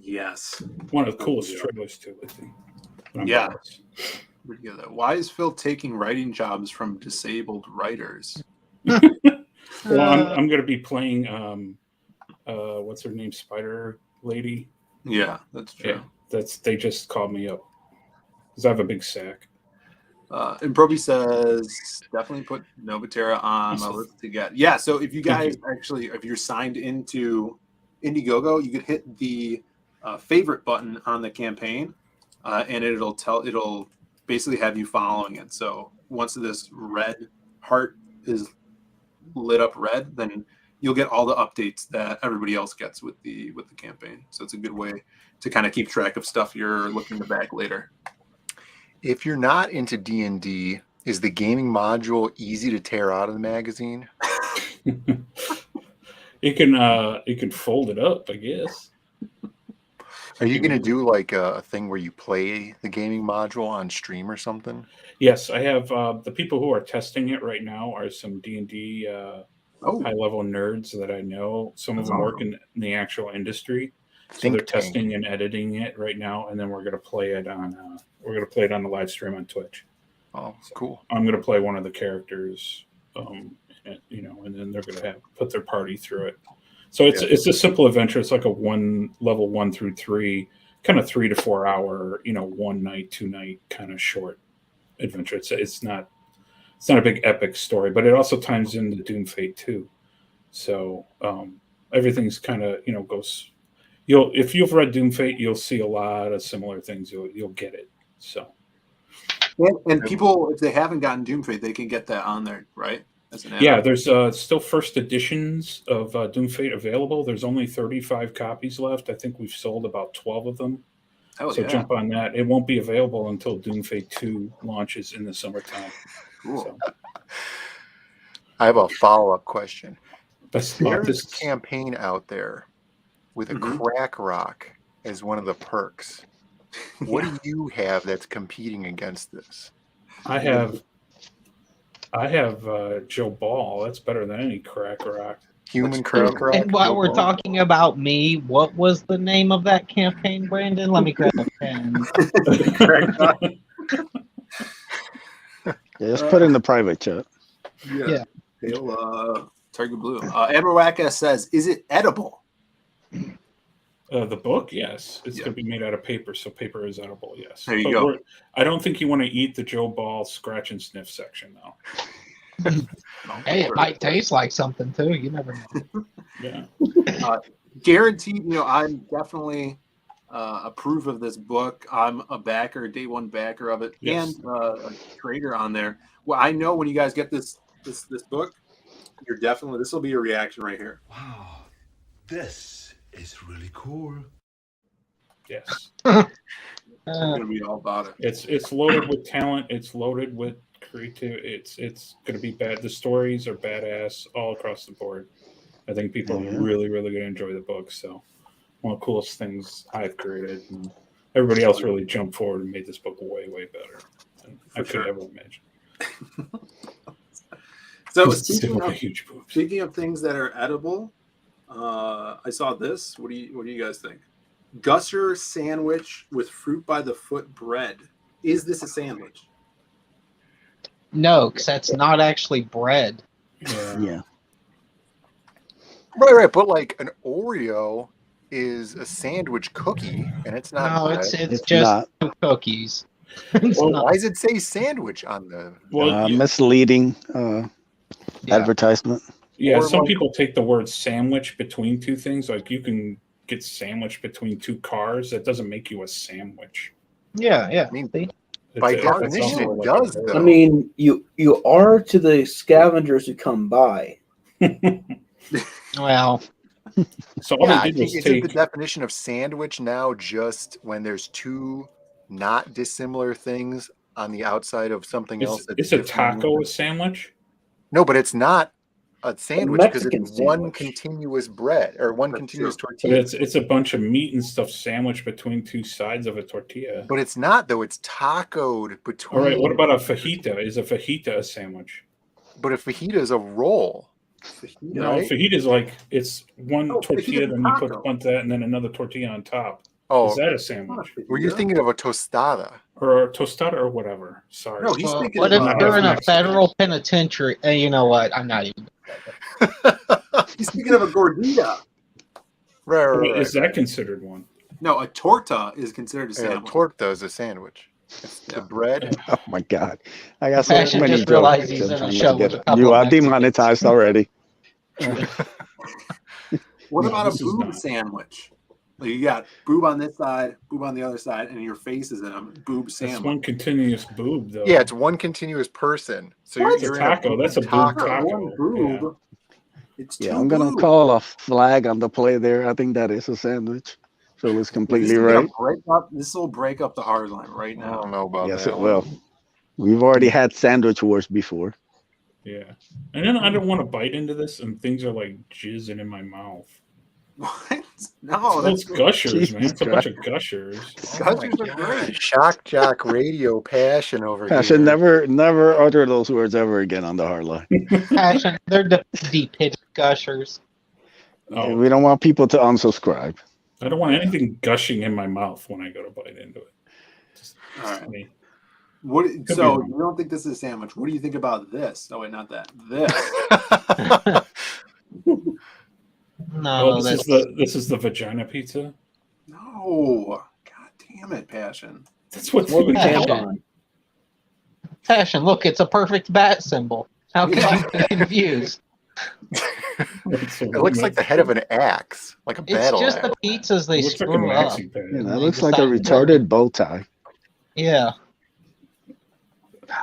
Yes. One of the coolest trailers too, I think. Yeah. Why is Phil taking writing jobs from disabled writers? Well, I'm going to be playing what's her name, Spider Lady. Yeah, that's true. Yeah, they just called me up because I have a big sack. And Proby says definitely put Novatera on my list to get. Yeah, so if you guys if you're signed into Indiegogo, you could hit the favorite button on the campaign, and it'll basically have you following it. So once this red heart is lit up red, then you'll get all the updates that everybody else gets with the campaign. So it's a good way to kind of keep track of stuff you're looking to back later. If you're not into D&D, is the gaming module easy to tear out of the magazine? You can fold it up, I guess. Are you going to do like a thing where you play the gaming module on stream or something? Yes, I have. The people who are testing it right now are some D&D high-level nerds that I know. Some of them work in the actual industry, so they're testing and editing it right now. And then we're going to play it on the live stream on Twitch. Oh, cool! I'm going to play one of the characters, and then they're going to put their party through it. So it's a simple adventure. It's like a level 1 through 3, kind of 3 to 4 hour, 1 night, 2 night kind of short adventure. It's not a big epic story, but it also ties into Doomfate too. So everything's kind of goes. If you've read Doomfate, you'll see a lot of similar things. You'll get it. So And people, if they haven't gotten Doom Fate, they can get that on there, right? As an add-on. Yeah, there's still first editions of Doom Fate available. There's only 35 copies left. I think we've sold about 12 of them. So jump on that. It won't be available until Doom Fate 2 launches in the summertime. Cool. So, I have a follow-up question. There's this campaign out there with a crack rock as one of the perks. What do you have that's competing against this? I have Joe Ball. That's better than any crack rock. Human crack rock. And while we're talking about me, what was the name of that campaign, Brandon? Let me grab a pen. Just put in the private chat. Yeah. Pale, Target Blue. Admiral Wacka says, "Is it edible?" The book, yes, it's going to be made out of paper, so paper is edible. Yes, there you go. I don't think you want to eat the Joe Ball scratch and sniff section, though. Hey, it might taste like something too. You never know. Yeah, guaranteed. I'm definitely approve of this book. I'm a backer, day one backer of it, and a trader on there. Well, I know when you guys get this book, you're definitely this will be a reaction right here. Wow, this is really cool. Yes. It's gonna be all about it. It's loaded with talent. It's loaded with creativity. It's going to be bad. The stories are badass all across the board. I think people are really, really going to enjoy the book. So one of the coolest things I've created, and everybody else really jumped forward and made this book way, way better than I could ever imagine. So speaking of things that are edible, I saw this. What do you guys think? Gusher sandwich with fruit by the foot bread. Is this a sandwich? No, because that's not actually bread. Yeah. Right. But like an Oreo is a sandwich cookie, and it's not. No, bread. it's just cookies. Well, why does it say sandwich on the? Misleading advertisement. Yeah, Or some like- people take the word sandwich between two things. Like you can get sandwiched between two cars. That doesn't make you a sandwich. Yeah. I mean, by definition, it does. Though. I mean, you are to the scavengers who come by. Well, so all yeah, they I did think was isn't the take. definition of sandwich now just when there's two not dissimilar things on the outside of something else? It's a taco a sandwich? No, but it's not a sandwich because Mexican it's one sandwich. continuous bread or one continuous But tortilla. it's a bunch of meat and stuff sandwiched between two sides of a tortilla. But it's not though. It's tacoed between. All right, what about a fajita? Is a fajita a sandwich? But a fajita is a roll. No, right? fajita is like it's one tortilla, fajita's then you put taco. one that, and then another tortilla on top. Oh, Is that a sandwich were you thinking of a tostada? or a tostada or whatever? Sorry. No, he's well, thinking what if about you're in a Mexican. federal penitentiary? And you know what? I'm not even. he's thinking of a gordita. Right. Is that considered one? No, a torta is considered a Yeah, sandwich. torta is a sandwich. It's the bread. Oh my god. I got so Passion many just realized jokes. he's in a I'm trying show to get with a it. couple You of are Mexicans. demonetized already. What No, about this a is boob not. sandwich? Like you got boob on this side, boob on the other side, and your face is in a boob That's sandwich. one continuous boob, though. Yeah, it's one continuous person. So What? It's a you're taco. in That's a boob Not taco. one boob. Yeah. It's Yeah, two I'm gonna boobs. call a flag on the play there. I think that is a sandwich. Phil is completely right. This will break up the hard line right I now. don't know about Yes, that. it will. We've already had sandwich wars before. Yeah. And then I don't want to bite into this, and things are like jizzing in my mouth. What? No, Well, that's it's gushers, man. Jesus It's a bunch of gushers. Gushers are great. Shock jock radio passion over Passion, here. never utter those words ever again on the hard line. Passion. They're deep-pitched gushers. Oh, We don't want people to unsubscribe. I don't want anything gushing in my mouth when I go to bite into it. Just, All right. I mean, What? be So wrong. you don't think this is a sandwich? What do you think about this? Oh wait, not that. This. No, this is the vagina pizza. No. God damn it, Passion. That's what's More of a in it. tampon. Passion. Look, it's a perfect bat symbol. How could you be confused? It looks like the head of an axe, like a It's battle just axe. the pizzas they It looks like a screw up. maxi pad. Yeah, that They looks like a decided to- retarded bow tie. Yeah.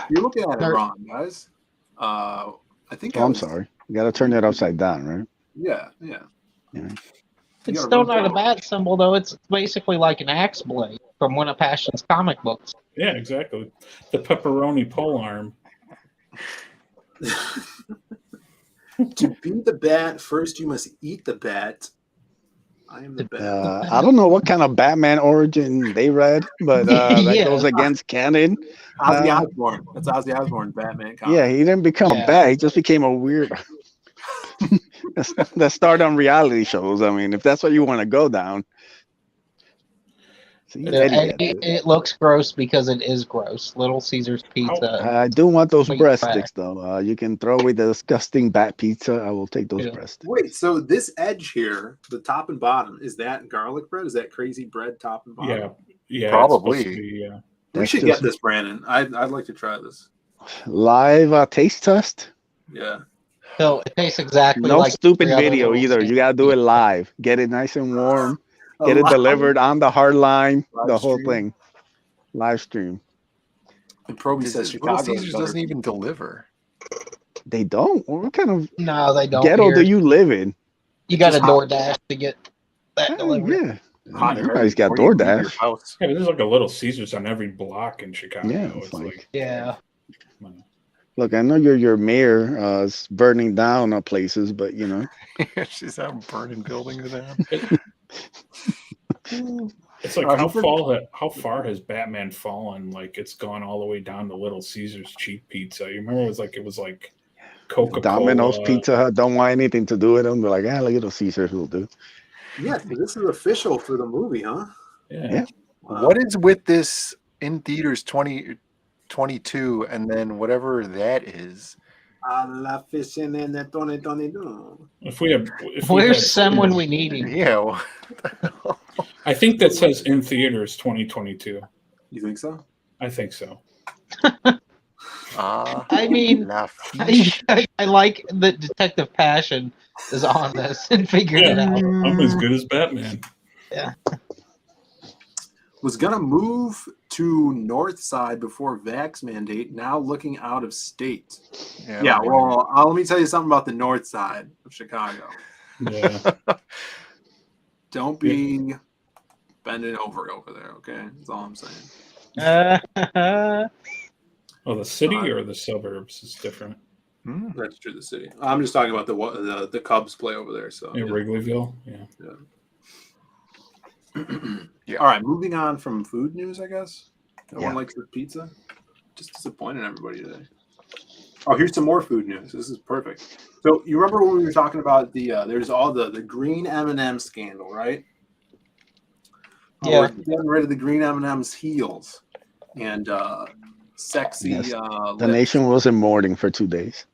You're looking at it wrong, guys. I think. I'm sorry. You got to turn it upside down, right? Yeah. It's still not a bat symbol, though. It's basically like an axe blade from one of Passion's comic books. Yeah, exactly. The pepperoni pole arm. To be the bat, first you must eat the bat. I am the bat. I don't know what kind of Batman origin they read, but that goes against canon. Ozzy Osbourne. That's Ozzy Osbourne's Batman comic. Yeah, he didn't become a bat. He just became a weird. that started on reality shows. I mean, if that's what you want to go down. So it looks gross because it is gross. Little Caesar's pizza. I do want those breadsticks, though. You can throw away the disgusting bat pizza. I will take those breadsticks. Wait, so this edge here, the top and bottom, is that garlic bread? Is that crazy bread top and bottom? Yeah, probably. We should get this, Brandon. I'd like to try this. Live taste test. Yeah. So it tastes exactly no like stupid video either. You gotta do it live. Get it nice and warm. Get it delivered on the Hardline. The whole thing. Live stream. And Proby says Chicago. Little Caesars doesn't even deliver. They don't. What kind of they don't. Ghetto do you live in? You got a DoorDash to get that delivered. Yeah. Everybody's got DoorDash. Yeah, but there's like a Little Caesars on every block in Chicago. Yeah, it's like Look, I know your mayor is burning down places, but you know. She's out burning buildings down. It's like how far has Batman fallen? Like it's gone all the way down to Little Caesars cheap pizza. You remember it was like Coca-Cola. Domino's Pizza Hut don't want anything to do with them. They're like, Little Caesars will do. Yeah, this is official for the movie, huh? Yeah. Wow. What is with this in theaters 2022 and then whatever that is? Where's Sam when we need him? Yeah. I think that says in theaters 2022. You think so? I think so. I mean, I like that Detective Passion is on this and figured it out. I'm as good as Batman. Yeah. Was gonna move to North Side before vax mandate. Now looking out of state. Yeah. Well, let me tell you something about the North Side of Chicago. Yeah. Don't be bending over there. Okay, that's all I'm saying. Oh, the city or the suburbs is different. That's true. The city. I'm just talking about the Cubs play over there. So Wrigleyville. Yeah. Yeah. All right. Moving on from food news, I guess. Everyone likes the pizza. Just disappointed everybody today. Oh, here's some more food news. This is perfect. So you remember when we were talking about there's all the green M&M scandal, right? Yeah. We're getting rid of the green M&M's heels and sexy. Yes. The nation was in mourning for 2 days.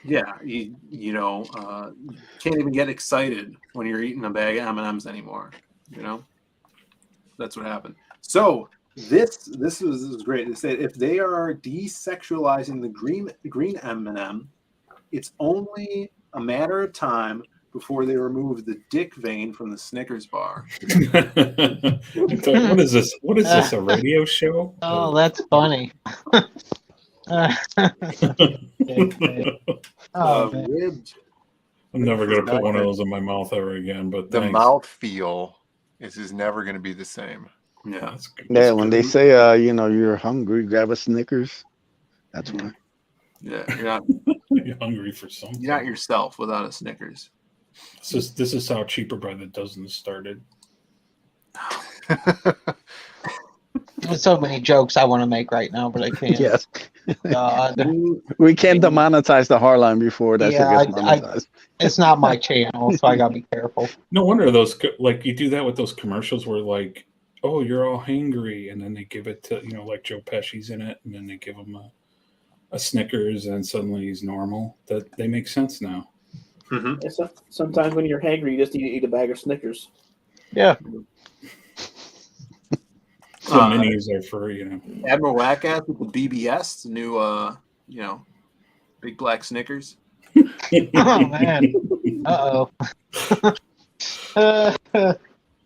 Yeah, you can't even get excited when you're eating a bag of M&Ms anymore. You know, that's what happened. So this was great. They said if they are desexualizing the green M&M, it's only a matter of time before they remove the dick vein from the Snickers bar. What is this? What is this? A radio show? Oh, that's funny. Ribbed. I'm never gonna put one of those in my mouth ever again. But the thanks. mouth feel is never going to be the same. Yeah, that's good. Yeah, when they say you're hungry, grab a Snickers. That's why. Yeah, you're not You're hungry for something. You're not yourself without a Snickers. This is how Cheaper by the Dozen started. There's so many jokes I want to make right now, but I can't. Yes. God. We can't demonetize the Hardline before that shit gets monetized. It's not my channel, so I gotta be careful. No wonder those you do that with those commercials where like, oh, you're all hangry, and then they give it to like Joe Pesci's in it, and then they give him a Snickers, and suddenly he's normal. That they make sense now. Mm-hmm. Sometimes when you're hangry, you just need to eat a bag of Snickers. Yeah. So minis are for Admiral Wackass with the BBS, the new big black Snickers. Oh man. Uh-oh. I'm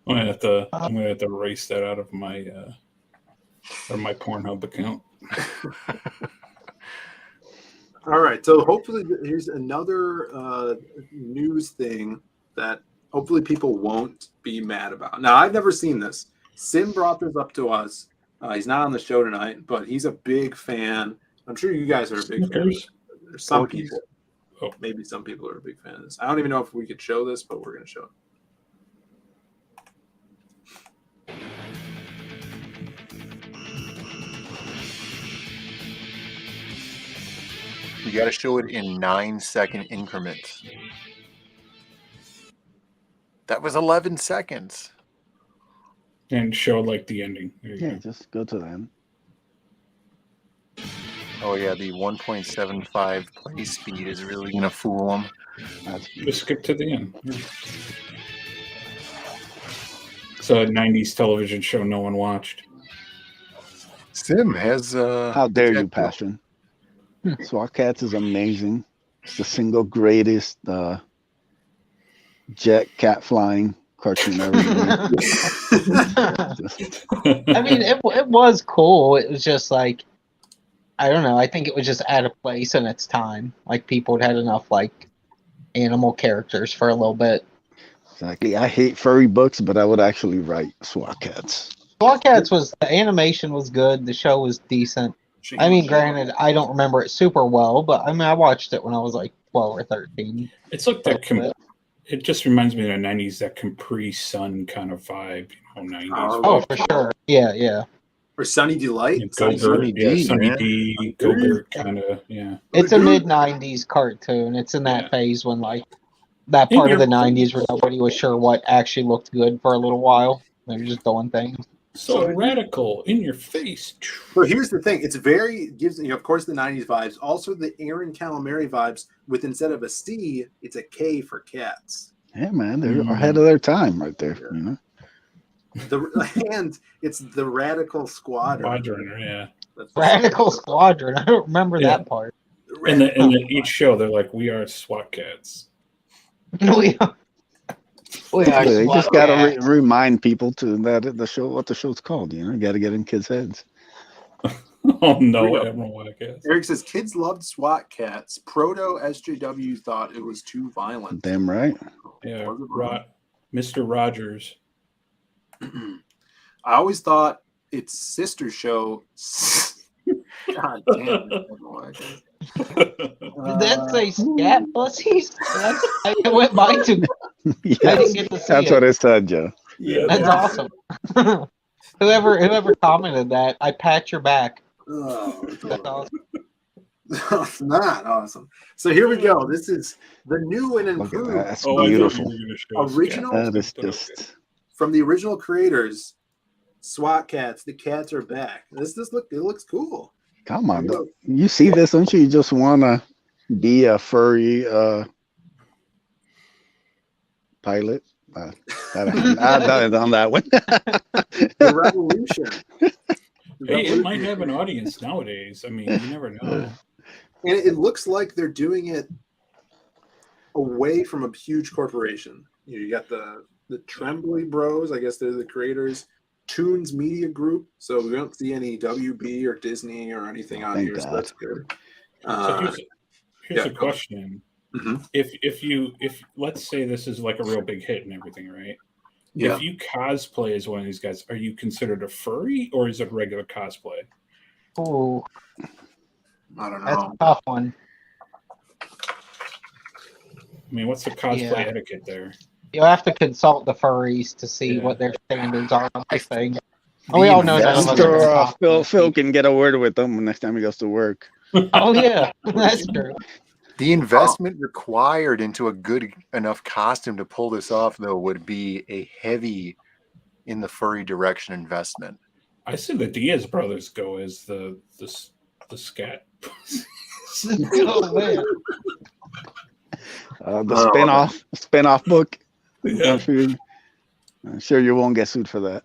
gonna have to erase that out of my Pornhub account. All right, so hopefully here's another news thing that hopefully people won't be mad about. Now, I've never seen this. Sim brought this up to us. He's not on the show tonight, but he's a big fan. I'm sure you guys are a big fan. There's some people. Maybe some people are a big fan of this. I don't even know if we could show this, but we're going to show it. You got to show it in 9-second increments. That was 11 seconds. And show like the ending. Yeah, just go to the end. Oh yeah, the 1.75 play speed is really gonna fool them. Just skip to the end. Yeah. It's a 90s television show no one watched. Sim has How dare you, Passion? Swat Kats is amazing. It's the single greatest jet cat flying cartoon ever. I mean, it was cool. It was just like, I don't know. I think it was just out of place in its time. Like, people had enough like animal characters for a little bit. Exactly. I hate furry books, but I would actually write Swat Kats. Swat Kats the animation was good. The show was decent. I mean, granted, I don't remember it super well, but I mean, I watched it when I was like 12 or 13. It's like that. It just reminds me of the 90s, that Capri Sun kind of vibe. 90s. Oh, for sure. Yeah, yeah. Or Sunny Delight. Yeah, Sunny D, Go-Gurt kind of, yeah. It's a mid-90s cartoon. It's in that phase when, like, that part of the 90s where nobody was sure what actually looked good for a little while. They were just doing things. So radical, in your face. Well, here's the thing. It's gives, of course, the 90s vibes. Also, the Aaron Calamari vibes with, instead of a C, it's a K for cats. Yeah, man. They're ahead of their time right there, you know? And it's the Radical Squadron. Yeah. Radical Squadron. I don't remember that part. And each show, they're like, we are SWAT Kats. We are they just got to remind people to what the show's called. You know, you got to get in kids' heads. Oh no, Admiral Wildcats. Eric says kids loved SWAT Kats. Proto SJW thought it was too violent. Damn right. Yeah, Mr. Rogers. I always thought its sister show. God damn it. Did that say scat pussies? I went by to. Yes, I didn't get to see that's it. what it said, Joe. Yeah, that's awesome. whoever commented that, I pat your back. Oh, that's awesome. That's not awesome. So here we go. This is the new and improved. That's beautiful. Original. That is just from the original creators. SWAT Kats. The cats are back. It looks cool. Come on, you see this, don't you? You just want to be a furry pilot. I haven't done that one. The revolution. Hey, it might have an audience nowadays. I mean, you never know. And it looks like they're doing it away from a huge corporation. You got the Tremblay Bros. I guess they're the creators. Toons Media Group. So we don't see any WB or Disney or anything on here. So that's good. So here's a question. Mm-hmm. If let's say this is like a real big hit and everything, right? Yeah. If you cosplay as one of these guys, are you considered a furry or is it regular cosplay? Oh, I don't know. That's a tough one. I mean, what's the cosplay etiquette there? You'll have to consult the furries to see what their standards are on this thing. We all know that. Phil can get a word with them next time he goes to work. Oh yeah, that's true. The investment required into a good enough costume to pull this off, though, would be a heavy in the furry direction investment. I see the Diaz brothers go as the scat. Oh, man. The spin-off book. Yeah. I'm sure you won't get sued for that.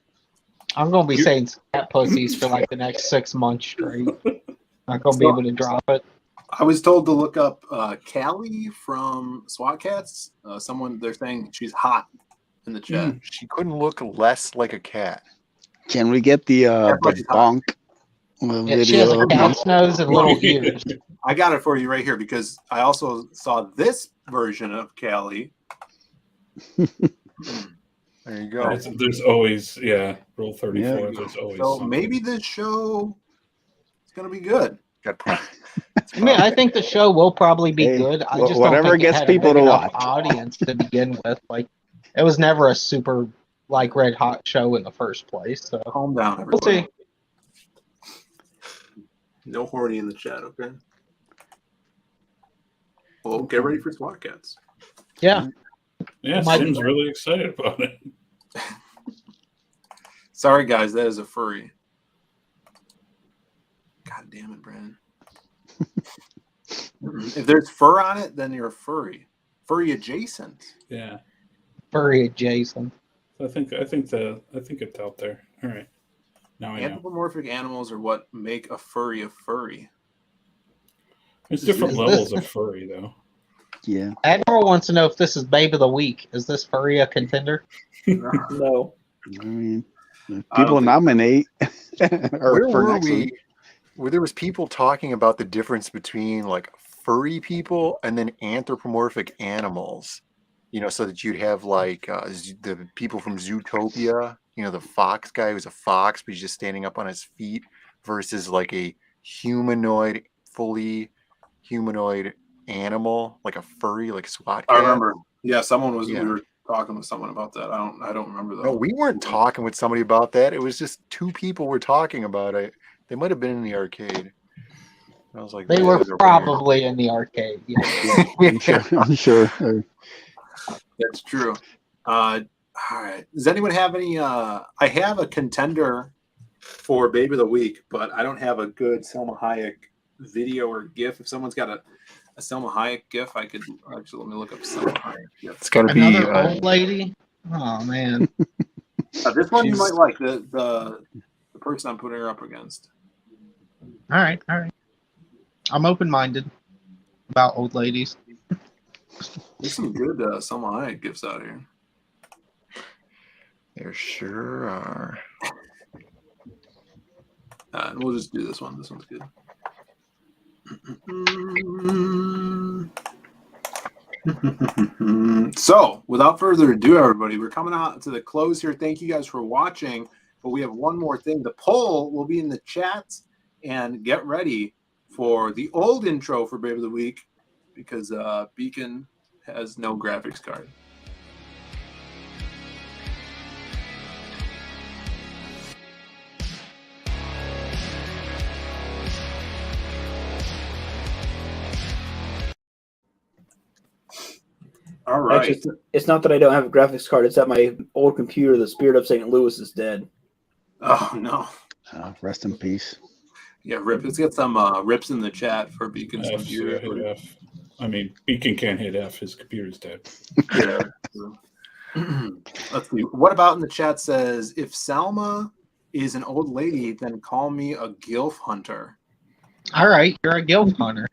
I'm gonna be saying scat pussies for like the next 6 months straight. Not gonna be able to drop it. I was told to look up Callie from SWAT Kats. Someone, they're saying she's hot in the chat. She couldn't look less like a cat. Can we get the bonk Yeah, she has a cat's nose and little ears. I got it for you right here because I also saw this version of Callie. There you go. There's always, Rule 34. Yeah. There's always So something. maybe this show is going to be good. I think the show will probably be good. I just whatever don't think gets it had people a big to enough watch. audience to begin with. Like, it was never a super red hot show in the first place. So calm down, we'll everybody. see. No horny in the chat, okay? Well, get ready for SWAT Kats. Yeah. Yeah, Sim's really excited about it. Sorry, guys, that is a furry. God damn it, Brandon. If there's fur on it, then you're a furry. Furry adjacent. Yeah. Furry adjacent. I think it's out there. All right. Now I know. Anthropomorphic animals are what make a furry a furry. There's different levels of furry, though. Yeah. Admiral wants to know if this is Babe of the Week. Is this furry a contender? No. I mean, people nominate. Where were we? Where there was people talking about the difference between like furry people and then anthropomorphic animals. So that you'd have like the people from Zootopia. The fox guy who's a fox, but he's just standing up on his feet, versus like a humanoid, fully humanoid animal, like a furry, like SWAT cat. I remember. Yeah, someone was. Yeah. We were talking with someone about that. I don't remember though. No, we weren't talking with somebody about that. It was just two people were talking about it. They might have been in the arcade. I was like, they were probably in the arcade. Yeah. I'm sure. That's true. All right. Does anyone have any? I have a contender for Babe of the Week, but I don't have a good Selma Hayek video or GIF. If someone's got a Selma Hayek GIF, I could actually let me look up Selma Hayek GIF. It's got to be another old lady. Oh man, this one you might like the person I'm putting her up against. All right. I'm open-minded about old ladies. There's some good Selma Hayek GIFs out here. There sure are. And we'll just do this one. This one's good. So, without further ado, everybody, we're coming out to the close here. Thank you guys for watching. But we have one more thing. The poll will be in the chat. And get ready for the old intro for Babe of the Week because Beacon has no graphics card. All right. Actually, it's not that I don't have a graphics card. It's that my old computer, the Spirit of St. Louis, is dead. Oh, no. Rest in peace. Yeah, rip. Let's get some rips in the chat for Beacon's computer. Hit F. I mean, Beacon can't hit F. His computer's dead. Yeah. Let's see. What about in the chat says, if Salma is an old lady, then call me a gilf hunter. All right, you're a gilf hunter.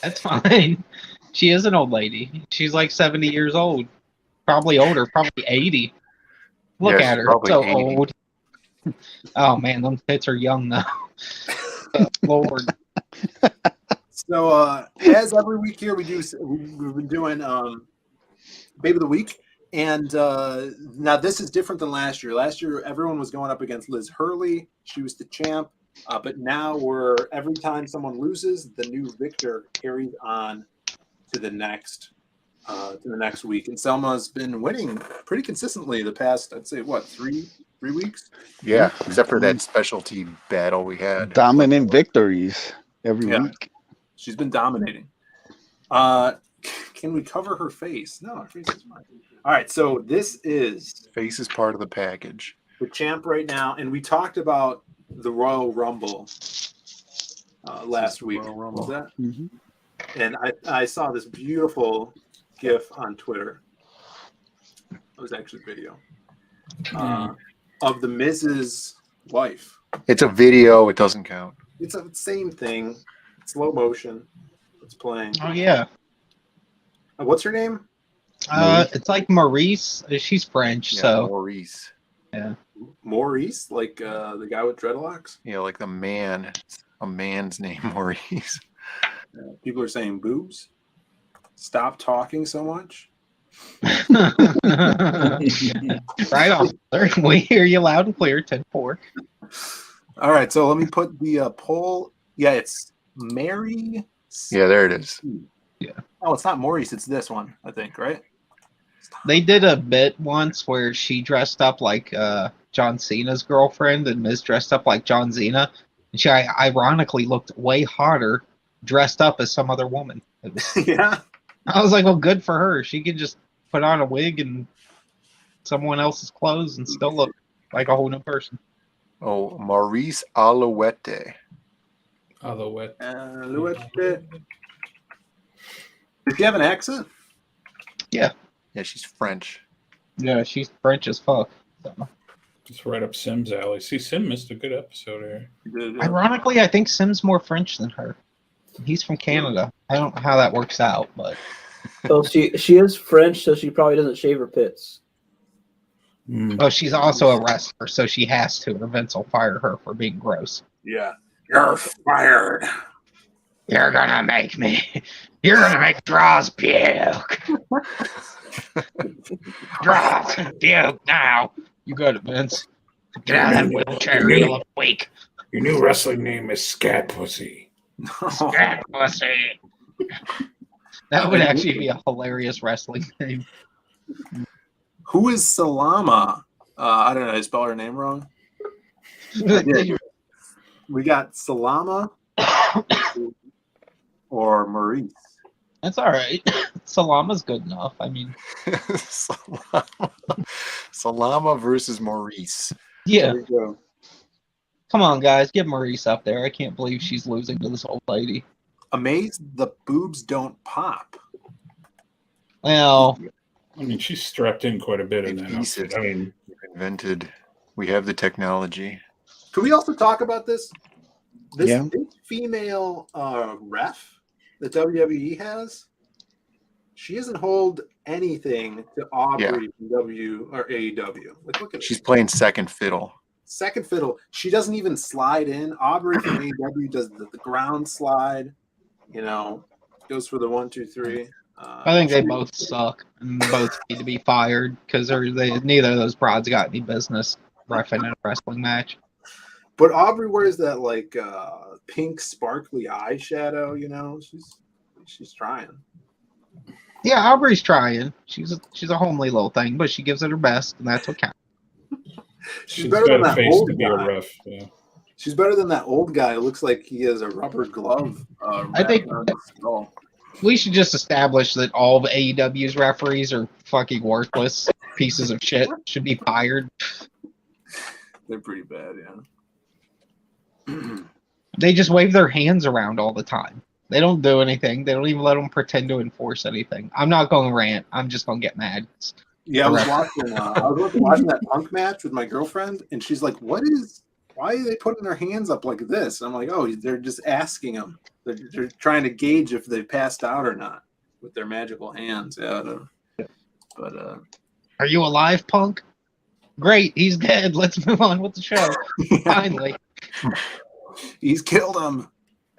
That's fine. She is an old lady. She's like 70 years old. Probably older, probably 80. Look at her, so 80. Old. Oh man, them tits are young though. Lord. So as every week here we've been doing Babe of the Week, and now this is different than last year. Last year everyone was going up against Liz Hurley. She was the champ, but now every time someone loses, the new victor carries on to the next week. And Selma's been winning pretty consistently the past, I'd say, what, three weeks? Yeah, except for that specialty battle we had. Dominant victories every week. She's been dominating. Can we cover her face? No, her face is fine. All right, so this is... Face is part of the package. The champ right now, and we talked about the Royal Rumble last week. What was that? Mm-hmm. And I saw this beautiful GIF on Twitter. It was actually a video of the Miz's wife. It's a video. It doesn't count. It's the same thing. Slow motion. It's playing. Oh yeah. What's her name? It's like Maurice. She's French, yeah, so Maurice. Yeah. Maurice, like the guy with dreadlocks. Yeah, like a man's name, Maurice. People are saying boobs. Stop talking so much. Right on. We hear you loud and clear. 10-4. All right, so let me put the poll. Yeah, it's Mary. Yeah, there it is. Yeah. Oh, it's not Maurice. It's this one, I think, right? They did a bit once where she dressed up like John Cena's girlfriend and Miz dressed up like John Cena. And she ironically looked way hotter dressed up as some other woman. It was, Yeah. I was like, well, good for her. She could just put on a wig and someone else's clothes and still look like a whole new person. Oh, Maurice Alouette. Alouette. Alouette. Does she have an accent? Yeah. Yeah, she's French. Yeah, she's French as fuck. So. Just right up Sim's alley. See, Sim missed a good episode here. Ironically, I think Sim's more French than her. He's from Canada. I don't know how that works out, but So she is French, so she probably doesn't shave her pits. oh, she's also a wrestler, so she has to, or Vince will fire her for being gross. Yeah. You're fired. You're gonna make Draws puke. Draws puke now. You got it, Vince. Get out of that wheelchair. You look weak. Your new wrestling name is Scat Pussy. Scat pussy. That would actually be a hilarious wrestling name. Who is Salama? I don't know. I spelled her name wrong. We got Salama or Maurice. That's all right. Salama's good enough. I mean, Salama versus Maurice. yeah. There you go. Come on, guys. Get Maurice up there. I can't believe she's losing to this old lady. Amazed the boobs don't pop. Well, I mean, she's strapped in quite a bit in that outfit. I mean, invented. We have the technology. Can we also talk about this? This Yeah. female ref that WWE has, she doesn't hold anything to Aubrey from W or AEW. Like, look at She's it. playing second fiddle. Second fiddle. She doesn't even slide in. Aubrey from AEW does the ground slide. You know, goes for the 1, 2, 3. I think they both suck and both need to be fired because neither of those broads got any business reffing in a wrestling match. But Aubrey wears that like pink sparkly eyeshadow. You know, she's trying. Yeah, Aubrey's trying. She's a homely little thing, but she gives it her best, and that's what counts. She's better than that old to be a guy. ref. Yeah. She's better than that old guy. It looks like he has a rubber glove. I think around his skull. we should just establish that all of AEW's referees are fucking worthless pieces of shit. Should be fired. They're pretty bad, yeah. They just wave their hands around all the time. They don't do anything. They don't even let them pretend to enforce anything. I'm not going to rant. I'm just going to get mad. Yeah, I was watching that Punk match with my girlfriend, and she's like, why are they putting their hands up like this? I'm like, oh, they're just asking them. They're trying to gauge if they passed out or not with their magical hands. Yeah, I don't know. But are you alive, Punk? Great, he's dead. Let's move on with the show. Finally. He's killed him.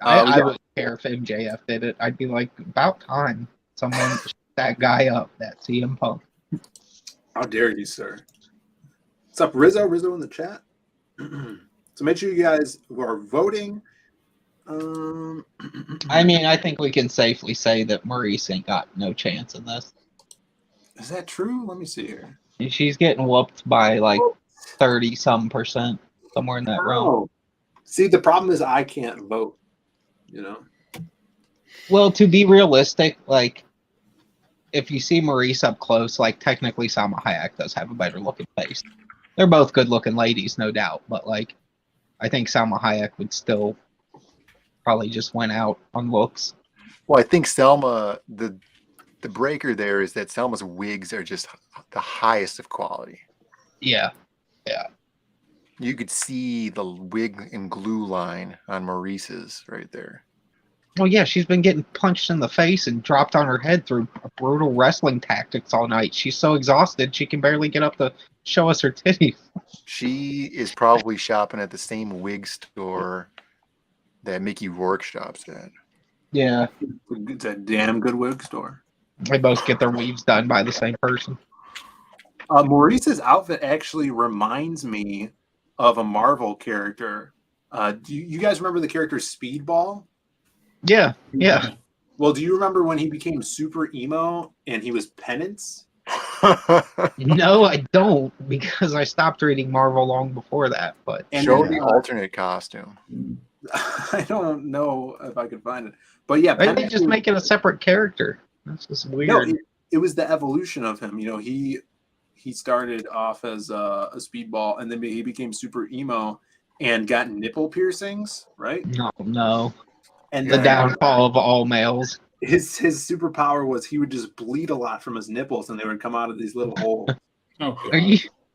I wouldn't care if MJF did it. I'd be like, about time someone shut that guy up, that CM Punk. How dare you, sir? What's up, Rizzo? Rizzo in the chat. So make sure you guys who are voting. I mean, I think we can safely say that Maurice ain't got no chance in this. Is that true? Let me see here. She's getting whooped by like 30-some%, somewhere in that realm. Oh. See, the problem is I can't vote. You know. Well, to be realistic, like if you see Maurice up close, like technically Salma Hayek does have a better looking face. They're both good looking ladies, no doubt, but like I think Salma Hayek would still probably just win out on looks. Well, I think Selma, the breaker there is that Selma's wigs are just the highest of quality. Yeah. Yeah. You could see the wig and glue line on Maurice's right there. Well, yeah, she's been getting punched in the face and dropped on her head through brutal wrestling tactics all night. She's so exhausted she can barely get up to show us her titties. She is probably shopping at the same wig store that Mickey Rourke shops at. Yeah, It's a damn good wig store. they both get their weaves done by the same person. Maurice's outfit actually reminds me of a Marvel character. Do you guys remember the character Speedball? Yeah, yeah. Well, do you remember when he became super emo and he was Penance? No, I don't, because I stopped reading Marvel long before that. But Show the alternate costume. I don't know if I could find it, but yeah, maybe just make it a separate character. That's just weird. No, it was the evolution of him. You know, he started off as a speedball, and then he became super emo and got nipple piercings. Right? No. And the downfall of all males. His superpower was he would just bleed a lot from his nipples, and they would come out of these little holes. Oh,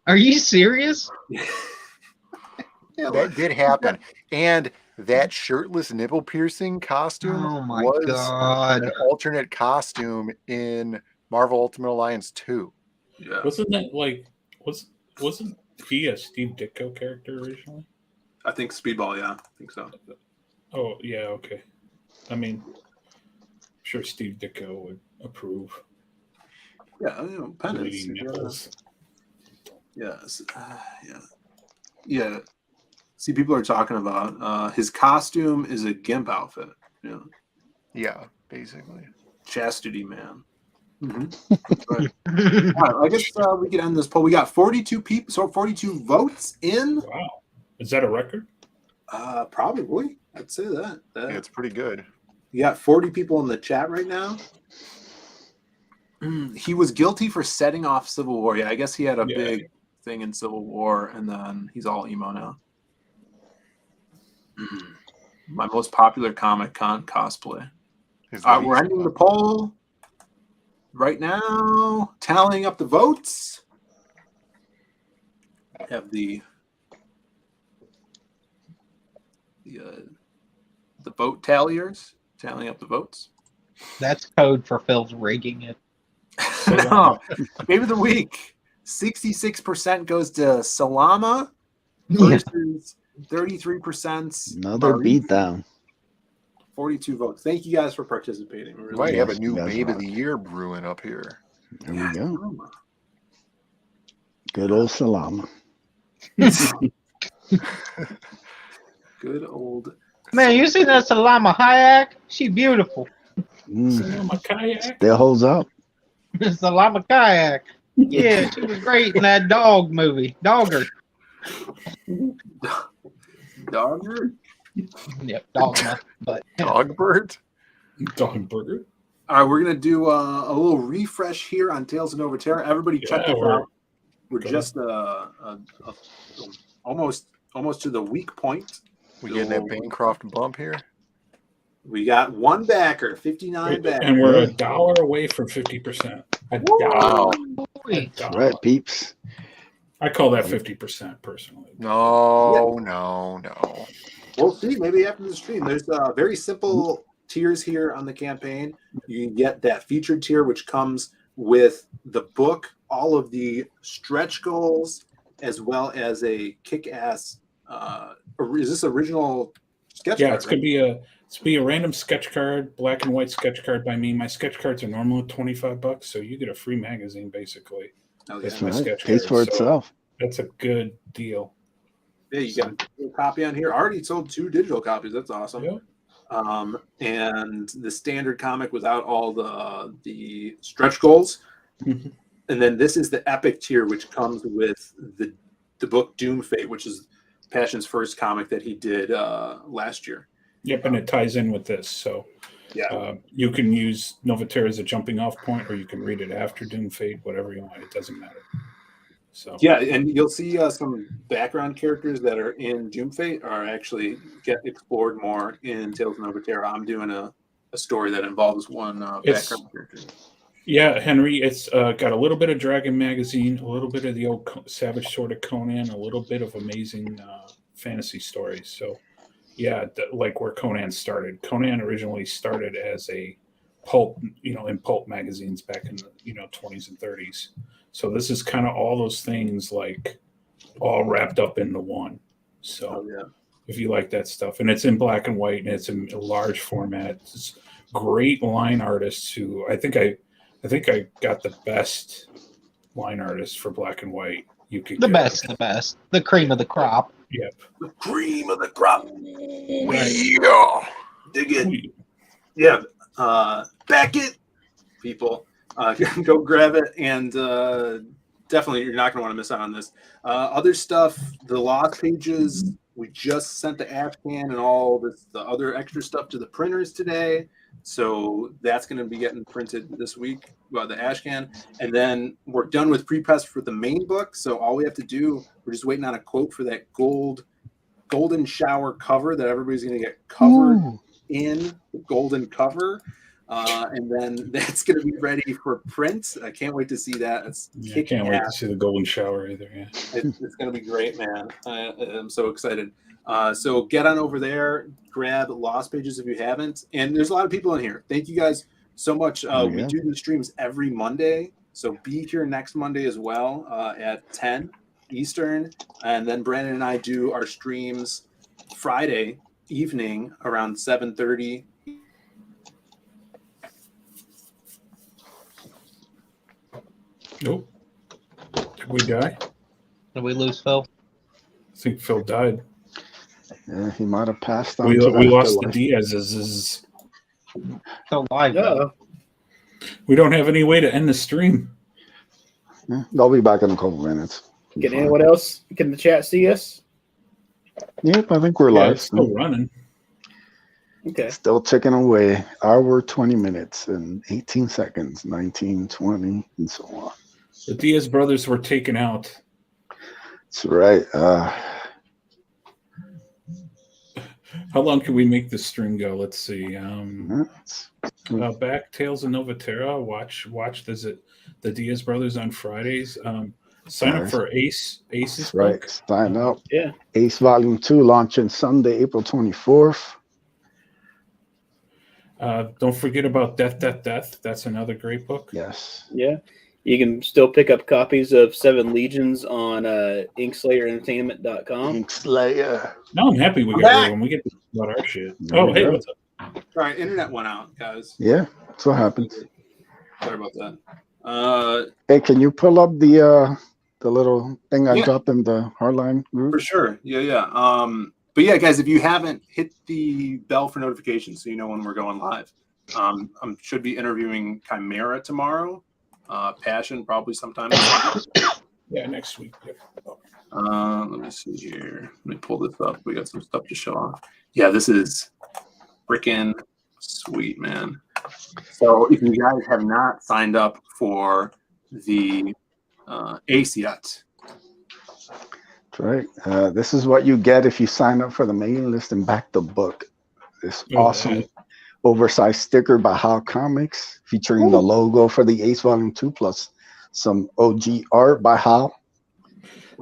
are you serious? Yeah, that did happen, and that shirtless nipple piercing costume was God. an alternate costume in Marvel Ultimate Alliance 2. Yeah. Wasn't that like wasn't he a Steve Ditko character originally? I think Speedball, yeah, I think so. Oh yeah, okay. I mean, I'm sure Steve Ditko would approve. Yeah, you know, Penance. Yes, yeah. See, people are talking about his costume is a gimp outfit. Yeah. Yeah, basically. Chastity man. Mm-hmm. Right. All right, I guess we can end this poll. We got 42 people, so 42 votes in. Wow, is that a record? Probably. I'd say that. Yeah, it's pretty good. You got 40 people in the chat right now. He was guilty for setting off Civil War. Yeah, I guess he had a big thing in Civil War, and then he's all emo now. My most popular Comic-Con cosplay. We're ending the poll right now, tallying up the votes. I have the vote talliers tallying up the votes. That's code for Phil's rigging it. No, Babe of the Week. 66% goes to Salama versus 33%. Another beatdown. 42 votes. Thank you guys for participating. We might have a new Babe of the Year brewing up here. There we go. Good old Salama. Good old. Man, you see that Salama Hayek? She beautiful. Salama Kayak. Still holds up. Salama Kayak. Yeah, she was great in that dog movie. Dogger. Dogger? Yep, Dogma. But Dogbert? Dogbert. All right, we're gonna do a little refresh here on Tales of Nova Terra. Everybody, check it out. We're just almost to the weak point. We getting that Bancroft bump here? We got one backer, 59 backers. And we're $1 away from 50%. $1. Right, peeps. I call that 50% personally. No. We'll see. Maybe after the stream. There's very simple tiers here on the campaign. You can get that featured tier, which comes with the book, all of the stretch goals, as well as a kick-ass. Is this original sketch card? Yeah, it's gonna be a random sketch card, black and white sketch card by me. My sketch cards are normally $25, so you get a free magazine basically. That's my sketch Pays card. for itself. That's a good deal. Yeah, you got a copy on here. I already sold 2 digital copies. That's awesome. Yep. And the standard comic without all the stretch goals. Mm-hmm. And then this is the epic tier, which comes with the book Doom Fate, which is Passion's first comic that he did last year. Yep, and it ties in with this. So you can use Nova Terra as a jumping off point, or you can read it after Doom Fate, whatever you want. It doesn't matter. So yeah, and you'll see some background characters that are in Doom Fate are actually get explored more in Tales of Nova Terra. I'm doing a story that involves one background character. Yeah, Henry, it's got a little bit of Dragon Magazine, a little bit of the old Savage Sword of Conan, a little bit of amazing fantasy stories. So, yeah, like where Conan started. Conan originally started as a pulp, in pulp magazines back in the 20s and 30s. So this is kind of all those things like all wrapped up into one. So if you like that stuff, and it's in black and white, and it's in a large format, it's great line artists who I think I got the best line artist for black and white. You could the best, the cream of the crop. Yep, the cream of the crop. Right. Dig it. Yeah, back it, people. Go grab it, and definitely you're not going to want to miss out on this. Other stuff, the lost pages. We just sent the Afghan and all the other extra stuff to the printers today. So that's going to be getting printed this week, the Ashcan. And then we're done with pre-press for the main book. So all we have to do, we're just waiting on a quote for that golden shower cover that everybody's going to get covered in the golden cover. And then that's going to be ready for print. I can't wait to see that. I can't wait to see the golden shower either. Yeah, it's going to be great, man. I'm so excited. So get on over there, grab Lost Pages if you haven't. And there's a lot of people in here. Thank you guys so much. We do the streams every Monday. So be here next Monday as well at 10 Eastern. And then Brandon and I do our streams Friday evening around 7:30. Nope. Did we die? Did we lose Phil? I think Phil died. Yeah, he might have passed on. We to lost the afterlife. Diaz's. Still live. Yeah. We don't have any way to end the stream. Yeah, they'll be back in a couple minutes. Can anyone else? Can the chat see us? Yep, I think we're Yeah, live. it's still running. Okay. Still ticking away. Hour, 20 minutes, and 18 seconds, 19, 20, and so on. The Diaz brothers were taken out. That's right. How long can we make this stream go? Let's see. Back Tales of Novatera. Watch the Diaz brothers on Fridays. Sign up for Ace's right. book. Sign up. Yeah. Ace Volume 2 launching Sunday, April 24th. Don't forget about Death. That's another great book. Yes. Yeah. You can still pick up copies of Seven Legions on InkSlayerEntertainment.com. Inkslayer. No, I'm happy we got rid of them. We get about our shit. Oh, hey, what's up? All right, internet went out, guys. Yeah, that's what happens. Sorry about that. Hey, can you pull up the little thing I dropped in the Hardline group? For sure. Yeah. But yeah, guys, if you haven't, hit the bell for notifications so you know when we're going live. I should be interviewing Chimera tomorrow. Passion probably sometime. Yeah, next week. Let me see here. Let me pull this up. We got some stuff to show off. Yeah, this is freaking sweet, man. So if you guys have not signed up for the Ace yet, That's right. This is what you get if you sign up for the mailing list and back the book. This awesome oversized sticker by How Comics featuring the logo for the Ace Volume 2 plus some OG art by How.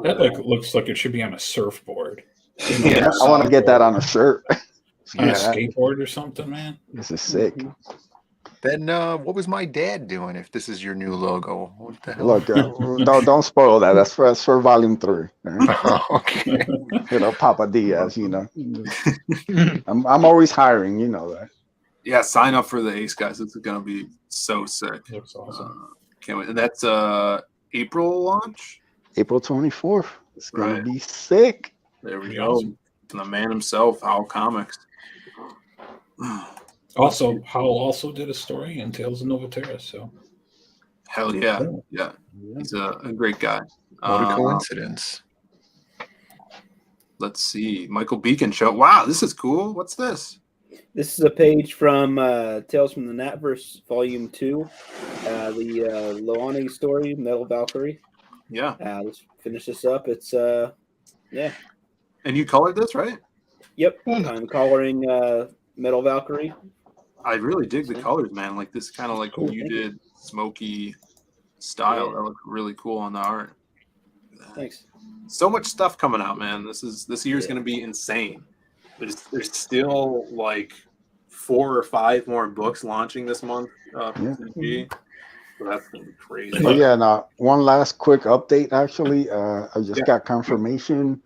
That looks like it should be on a surfboard. Yeah, I want to get that on a shirt. On a skateboard or something, man. This is sick. Then what was my dad doing if this is your new logo? What the hell? Look, don't spoil that. That's for Volume 3. Okay. You know, Papa Diaz, you know. I'm always hiring, you know that. yeah, sign up for the Ace, guys. It's going to be so sick. Looks awesome. Can't wait. And that's April launch. April 24th. It's going Right. to be sick. There we go. The man himself, How Comics. Also, Howell also did a story in Tales of Novatera. So Hell yeah. Yeah. He's a great guy. What a coincidence. Let's see. Michael Beacon show. Wow, this is cool. What's this? This is a page from Tales from the Natverse, Volume 2. The Loani story, Metal Valkyrie. Yeah. Let's finish this up. It's, yeah. And you colored this, right? Yep. I'm coloring Metal Valkyrie. I really dig the colors, man. Like this kind of like Cool, you thank did smoky style. Yeah. That looked really cool on the art. Thanks. So much stuff coming out, man. This year is going to be insane. There's still like 4 or 5 more books launching this month. PCG. So that's gonna be crazy. Oh yeah, now one last quick update. Actually, I just got confirmation.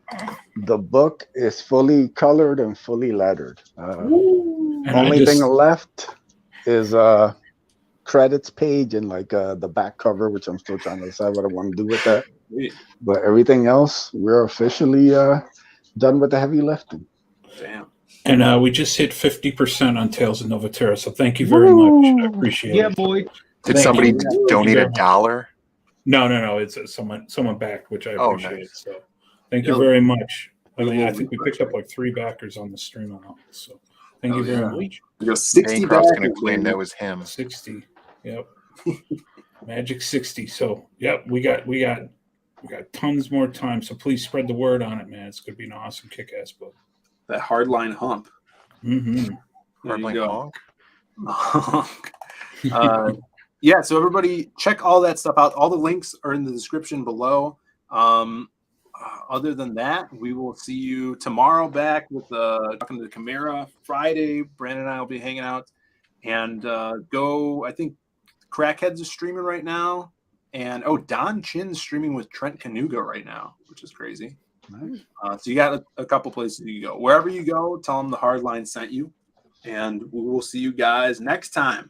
The book is fully colored and fully lettered. Only thing left is credits page and like the back cover, which I'm still trying to decide what I want to do with that. But everything else, we're officially done with the heavy lifting. Damn. And we just hit 50% on Tales of Novatera, so thank you very much. I appreciate it. Yeah, boy. Did somebody donate $1? No. It's someone backed, which I appreciate. Nice. So thank you very much. I mean, I think we picked up like 3 backers on the stream on it. So thank you very much. We got 60 Bancroft's backers. gonna claim that was him. 60. Yep. Magic 60. So yep, we got tons more time. So please spread the word on it, man. It's gonna be an awesome kick-ass book. That hardline hump. Mm-hmm. Hardline honk. Yeah, so everybody check all that stuff out. All the links are in the description below. Other than that, we will see you tomorrow back with talking to the Chimera. Friday, Brandon and I will be hanging out. And I think Crackheads is streaming right now. And Don Chin's streaming with Trent Canuga right now, which is crazy. Nice. So you got a couple places you can go. Wherever you go, tell them the Hardline sent you. And we will see you guys next time.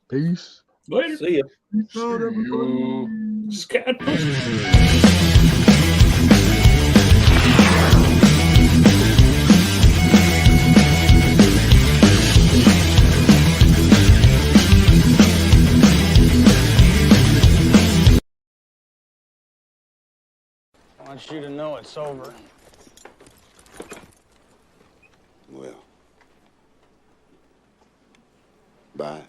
Peace. Later. See ya. Scat. I want you to know it's over. Well, bye.